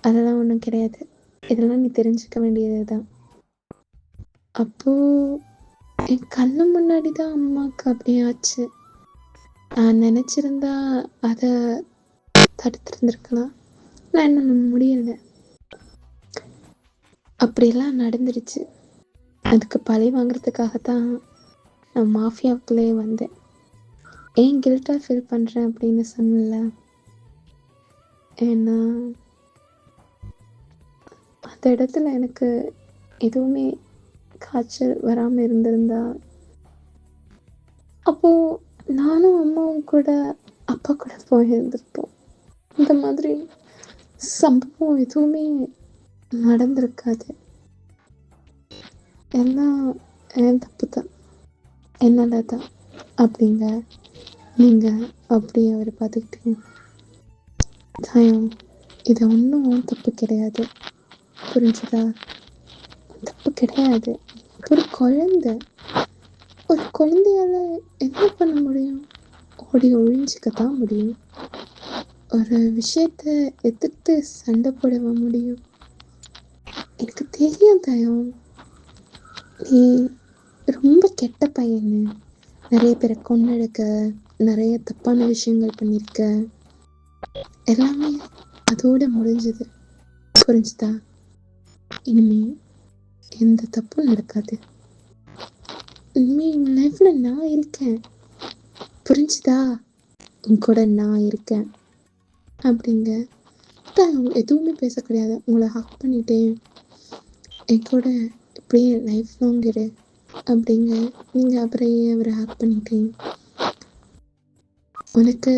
அதெல்லாம் ஒன்றும் கிடையாது, இதெல்லாம் நீ தெரிஞ்சுக்க வேண்டியது தான். அப்போது என் கண்ணு முன்னாடி தான் அம்மாவுக்கு அப்படி ஆச்சு. நான் நினச்சிருந்தா அதை தடுத்துருந்துருக்கலாம், நான் என்ன முடியலை. அப்படியெல்லாம் நடந்துருச்சு. அதுக்கு பழி வாங்குறதுக்காகத்தான் நான் மாஃபியாவுக்குள்ளேயே வந்தேன். ஏன் கில்ட்டாக ஃபீல் பண்ணுறேன் அப்படின்னு சொன்னல, ஏன்னா அந்த இடத்துல எனக்கு எதுவுமே காய்ச்சல் வராமல் இருந்திருந்தா, அப்போது நானும் அம்மாவும் கூட அப்பா கூட போயிருந்திருப்போம். இந்த மாதிரி சம்பவம் எதுவுமே நடந்திருக்காது. எல்லாம் என் தப்பு தான், என்னால் தான் அப்படிங்க. நீங்கள் அப்படி அவரை பார்த்துக்கிட்டீங்க. தாயம் இது ஒன்றும் தப்பு கிடையாது, புரிஞ்சுதா? தப்பு கிடையாது, ஒரு குழந்தை ஒரு குழந்தையால என்ன பண்ண முடியும்? ஓடி ஒழிஞ்சிக்கத்தான் முடியும். ஒரு விஷயத்த எதிர்த்து சண்டை போடவா முடியும்? எனக்கு தெரியும் தயம், நீ ரொம்ப கெட்ட பையன்னு. நிறைய பேரை கொன்னெடுக்க, நிறைய தப்பான விஷயங்கள் பண்ணியிருக்க. எல்லாமே அதோட முடிஞ்சது. புரிஞ்சுதா? இனிமே எந்த தப்பும் நடக்காது. இனிமே உன் லைஃப்ல நான் இருக்கேன். புரிஞ்சுதா? உன் கூட நான் இருக்கேன் அப்படிங்க. எதுவுமே பேச கிடையாது. உங்களை ஹக் பண்ணிட்டேன், என் கூட இப்படியே லைஃப் லாங் இரு அப்படிங்க. நீங்கள் அப்புறம் அவரை ஹக் பண்ணிட்டேன். உனக்கு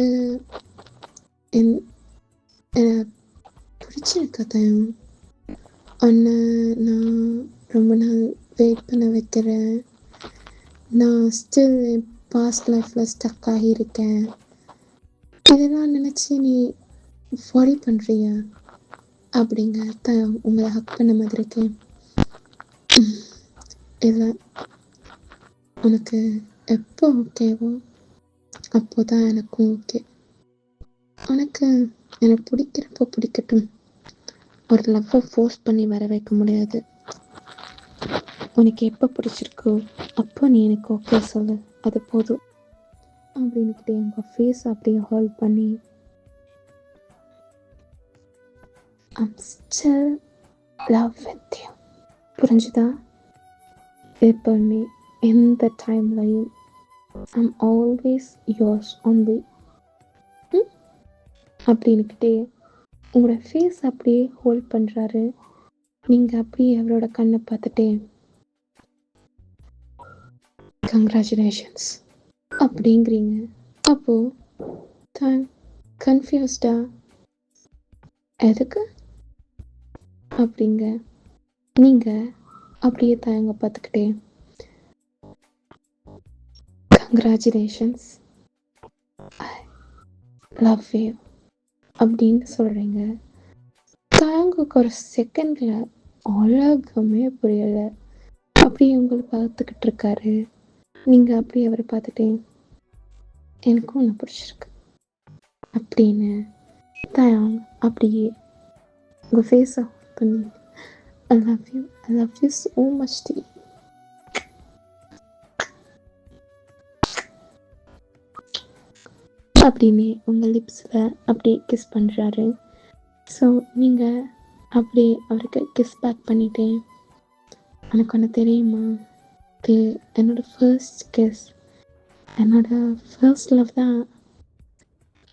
என் பிடிச்சிருக்கா தயம்? உன்னை நான் ரொம்ப நாள் வெயிட் பண்ண வைக்கிறேன். நான் ஸ்டில் என் பாஸ்ட் லைஃப்பில் ஸ்டக் ஆகியிருக்கேன். இதெல்லாம் நினச்சி நீ worry பண்ணுறிய அப்படிங்க. தயம் உங்களை ஹக் பண்ண மாதிரி இருக்கேன். இல்லை, உனக்கு எப்போ ஓகேவோ அப்போ தான் எனக்கும் ஓகே. உனக்கு எனக்கு பிடிக்கிறப்போ பிடிக்கட்டும். ஒரு லவ்வை ஃபோர்ஸ் பண்ணி வர வைக்க முடியாது. உனக்கு எப்போ பிடிச்சிருக்கோ அப்போ நீ எனக்கு ஓகே சொல்லு, அது போதும் அப்படின்னுக்கிட்டே உங்கள் ஃபேஸ் அப்படியே ஹோல்ட் பண்ணி I'm still love with you. புரிஞ்சுதா? எப்பவுமே எந்த டைம்லையும் I'm always yours only அப்படின்னுக்கிட்டே உங்களோட ஃபேஸ் அப்படியே ஹோல்ட் பண்ணுறாரு. நீங்கள் அப்படியே அவரோட கண்ணை பார்த்துட்டே கங்க்ராச்சுலேஷன்ஸ் அப்படிங்கிறீங்க. அப்போது கன்ஃபியூஸ்டா எதுக்கு அப்படிங்க. நீங்கள் அப்படியே தயங்க பார்த்துக்கிட்டே கங்க்ராச்சுலேஷன்ஸ், ஐ லவ் யூ அப்படின்னு சொல்கிறீங்க. தயங்குக்கு ஒரு செகண்டில் உலகமே புரியலை. அப்படியே உங்களை பார்த்துக்கிட்டு இருக்காரு. நீங்கள் அப்படியே அவரை பார்த்துட்டே எனக்கும் ஒன்று பிடிச்சிருக்கு அப்படின்னு தயங்க அப்படியே உங்கள் ஃபேஸை பண்ணி I love you so much dear. அப்படின்னு உங்கள் லிப்ஸில் அப்படியே கிஸ் பண்ணுறாரு. ஸோ நீங்கள் அப்படியே அவருக்கு கிஸ் பேக் பண்ணிட்டேன். எனக்கு ஒன்று தெரியுமா, இது என்னோடய ஃபர்ஸ்ட் கிஸ், என்னோடய ஃபர்ஸ்ட் லவ் தான்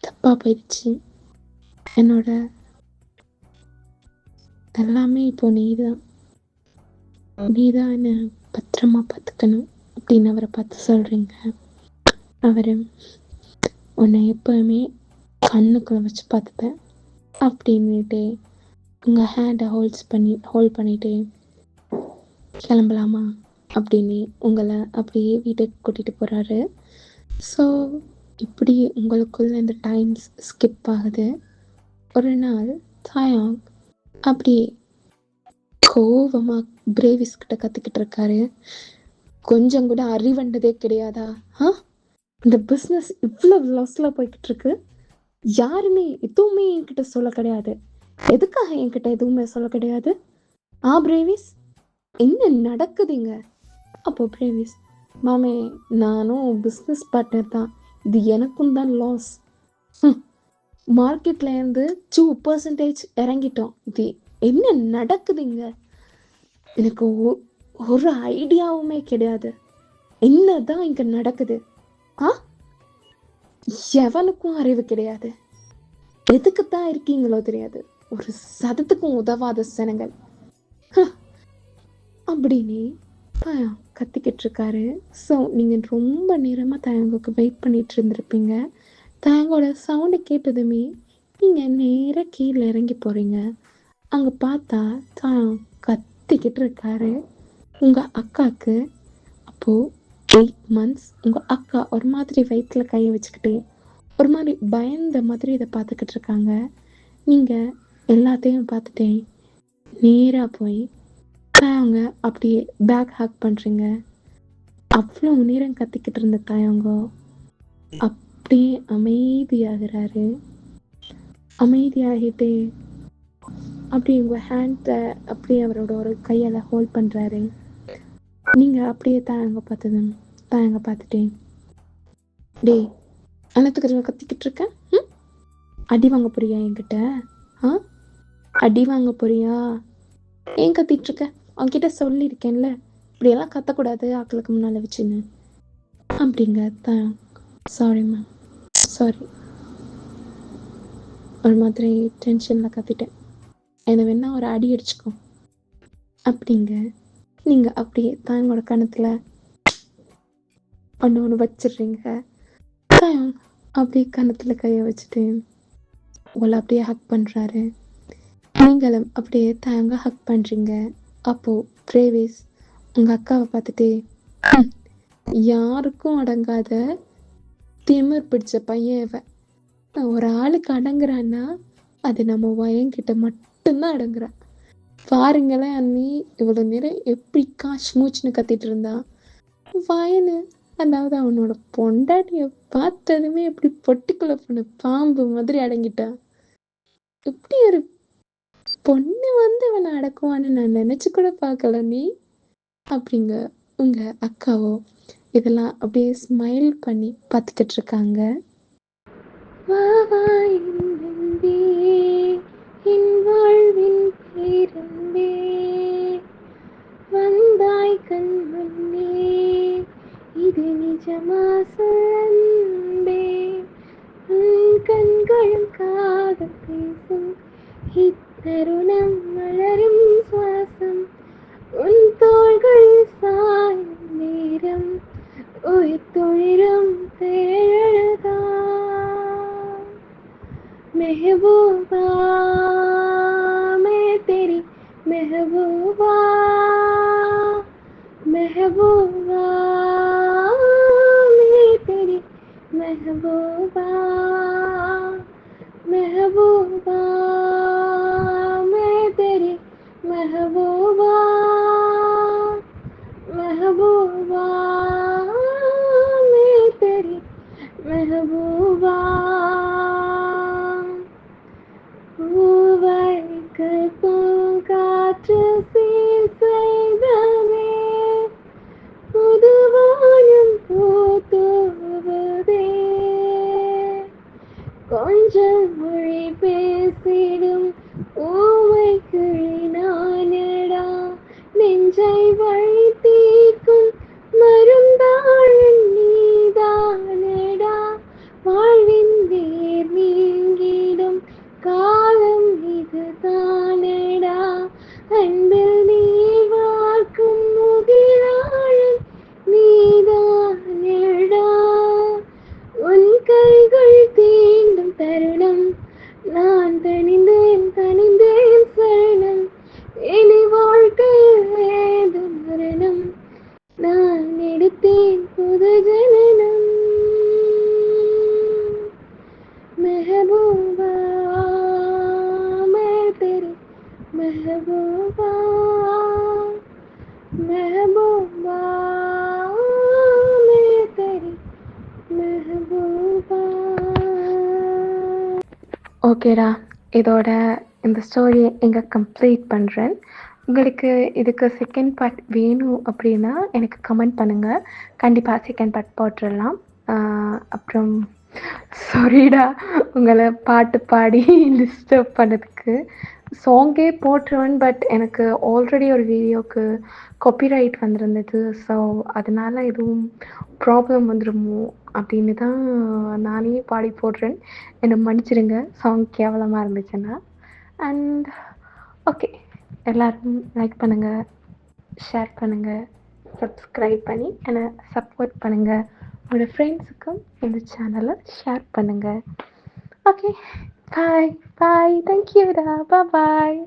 தப்பாக போயிடுச்சு. என்னோட எல்லாமே இப்போ நீ தான் என்னை பத்திரமா பார்த்துக்கணும் அப்படின்னு அவரை பார்த்து சொல்கிறீங்க. அவர் உன்னை எப்போவுமே கண்ணுக்குள்ளே வச்சு பார்த்துப்பேன் அப்படின்னுட்டு உங்கள் ஹேண்டை ஹோல்ட் பண்ணிவிட்டு கிளம்பலாமா அப்படின்னு உங்களை அப்படியே வீட்டுக்கு கூட்டிகிட்டு போகிறாரு. ஸோ இப்படி உங்களுக்குள்ள இந்த டைம்ஸ் ஸ்கிப் ஆகுது. ஒரு நாள் தாயாங் அப்படியே கோவமாக பிரேவிஸ் கிட்ட கற்றுக்கிட்டு இருக்காரு. கொஞ்சம் கூட அறிவண்டதே கிடையாதா? இந்த பிஸ்னஸ் இவ்வளோ லாஸில் போய்கிட்டு இருக்கு, யாருமே எதுவுமே என்கிட்ட சொல்ல கிடையாது. எதுக்காக என்கிட்ட எதுவுமே சொல்ல கிடையாது? பிரேவிஸ் என்ன நடக்குதுங்க? அப்போ பிரேவிஸ், மாமே நானும் பிஸ்னஸ் பார்ட்னர் தான், இது எனக்கும் தான் லாஸ். மார்க்கெட்லேருந்து 2% இறங்கிட்டோம். இது என்ன நடக்குதுங்க? எனக்கு ஒரு ஐடியாவுமே கிடையாது. என்னதான் இங்கே நடக்குது? எவனுக்கும் அறிவு கிடையாது. எதுக்குத்தான் இருக்கீங்களோ தெரியாது. ஒரு சதத்துக்கும் உதவாத சனங்கள் அப்படின்னு தயம் கத்திக்கிட்டு இருக்காரு. ஸோ நீங்கள் ரொம்ப நேரமாக தயங்குக்கு வெயிட் பண்ணிட்டு இருந்திருப்பீங்க. தயங்கோட சவுண்டு கேட்டதுமே நீங்கள் நேராக கீழே இறங்கி போகிறீங்க. அங்கே பார்த்தா தயம் கத்திக்கிட்டு இருக்காரு. உங்கள் அக்காவுக்கு அப்போது 8 months. உங்கள் அக்கா ஒரு மாதிரி வயிற்றில் கையை வச்சுக்கிட்டு ஒரு மாதிரி பயந்த மாதிரி இதை பார்த்துக்கிட்டு இருக்காங்க. நீங்கள் எல்லாத்தையும் பார்த்துட்டே நேராக போய் தாயங்க அப்படியே பேக் ஹேக் பண்ணுறீங்க. அவ்வளோ நேரம் கத்திக்கிட்டு இருந்த தாயங்க அப்படியே அமைதியாகிறாரு. அமைதியாகிட்டு அப்படியே உங்கள் ஹேண்டை அப்படியே அவரோட ஒரு கையால் ஹோல்ட் பண்ணுறாரு. நீங்கள் அப்படியே தாயங்க பார்த்ததும் தாயங்க பார்த்துட்டேன். டேய் அனத்துக்கு கத்திக்கிட்டு இருக்கேன். அடி வாங்க போறியா என்கிட்ட? ஆ அடி வாங்க போறியா? ஏன் கத்திட்டு இருக்க? அவன்கிட்ட சொல்லியிருக்கேன்ல, இப்படியெல்லாம் கத்தக்கூடாது ஆக்களுக்கு முன்னால் வச்சுன்னு. அப்படிங்க தான். Sorry ma'am, sorry. ஒரு மாதிரி டென்ஷனில் கத்திட்டேன். என்னை வேணா ஒரு அடி அடிச்சுக்கோ. அப்படிங்க நீங்கள் அப்படியே தாயங்களோட கணத்தில் ஒன்று வச்சிடுறீங்க. தாயம் அப்படியே கணத்தில் கையை வச்சுட்டு உங்களை அப்படியே ஹக் பண்ணுறாரு. நீங்களும் அப்படியே தாயங்க ஹக் பண்ணுறீங்க. அப்போது பிரேவேஸ் உங்கள் அக்காவை பார்த்துட்டு, யாருக்கும் அடங்காத திமிர் பிடிச்ச பையன் இவன். ஒரு ஆளுக்கு அடங்குறான்னா அது நம்ம வயங்கிட்ட மட்டும்தான் அடங்குறான். பாருங்களேன் அண்ணி, இவ்வளோ நேரம் எப்படி காஷ் மூச்சுன்னு கத்திட்டு இருந்தா. வயனு அதாவது அவனோட பொண்டாட்டியை பார்த்ததுமே எப்படி பொட்டிக்குள்ள பொண்ணு பாம்பு மாதிரி அடங்கிட்டான். எப்படி ஒரு பொண்ணு வந்து அவனை அடக்குவான்னு நான் நினச்சி கூட பார்க்கல நீ. அப்படிங்க உங்கள் அக்காவோ இதெல்லாம் அப்படியே ஸ்மைல் பண்ணி பார்த்துக்கிட்டு இருக்காங்க. வா வா என் அன்பே, என் வாழ்வின் பேரன்பே, வந்தாய் கண் முன்னே, இது நிஜமா அன்பே, உன் கண்களும் காதல் பேசும், இத்தருணம் மலரும் சுவாசம், உன் தோள்கள் சாயும் நேரம், உயிர் துளிரும் தேழதா. महबूबा मैं तेरी महबूबा, महबूबा मैं तेरी महबूबा, महबूबा मैं तेरी महबूबा, महबूबा मैं तेरी महबूबा. பூவைக்கு பூங்காற்று சீர் செய்ததே, புதுவானம் பூத்துவதே, கொஞ்சம் மொழி பேசிடும் ஊமை கிளி நானடா, நெஞ்சை வழி தீர்க்கும் மருந்தாழன் நீதானடா, வாழ்வின் வேர் நீங்கிடும் காலம் இது தானடா, அன்பில் நீ வார்க்கும் முகிலாழன் நீதானடா, உன் கைகள் தீண்டும் தருணம் நான் தனிந்தேன் தனிந்தேன் சரணம், இனி வாழ்க்கை ஏது மரணம், நான் எடுத்தேன் புது ஜனனம். महबूबा मैं तेरी महबूबा, महबूबा मैं तेरी महबूबा. ஓகேடா, இதோட இந்த ஸ்டோரியை இங்கே கம்ப்ளீட் பண்ணுறேன். உங்களுக்கு இதுக்கு செகண்ட் பார்ட் வேணும் அப்படின்னா எனக்கு கமெண்ட் பண்ணுங்கள், கண்டிப்பாக செகண்ட் பார்ட் போட்டுடலாம். அப்புறம் சாரிடா உங்களை பாட்டு பாடி டிஸ்டர்ப் பண்ணதுக்கு. சாங்கே போட்டுருவேன், பட் எனக்கு ஆல்ரெடி ஒரு வீடியோவுக்கு காப்பிரைட் வந்திருந்தது. ஸோ அதனால் எதுவும் ப்ராப்ளம் வந்துடுமோ அப்படின்னு தான் நானே பாடி போடுறேன். என்னை மன்னிச்சிடுங்க சாங் கேவலமாக இருந்துச்சுன்னா. அண்ட் ஓகே, எல்லோரும் லைக் பண்ணுங்கள், ஷேர் பண்ணுங்கள், சப்ஸ்கிரைப் பண்ணி என்னை சப்போர்ட் பண்ணுங்கள். உங்களோட ஃப்ரெண்ட்ஸுக்கும் இந்த சேனலை ஷேர் பண்ணுங்கள். ஓகே, பாய் பாய், தேங்க்யூடா, பாய்.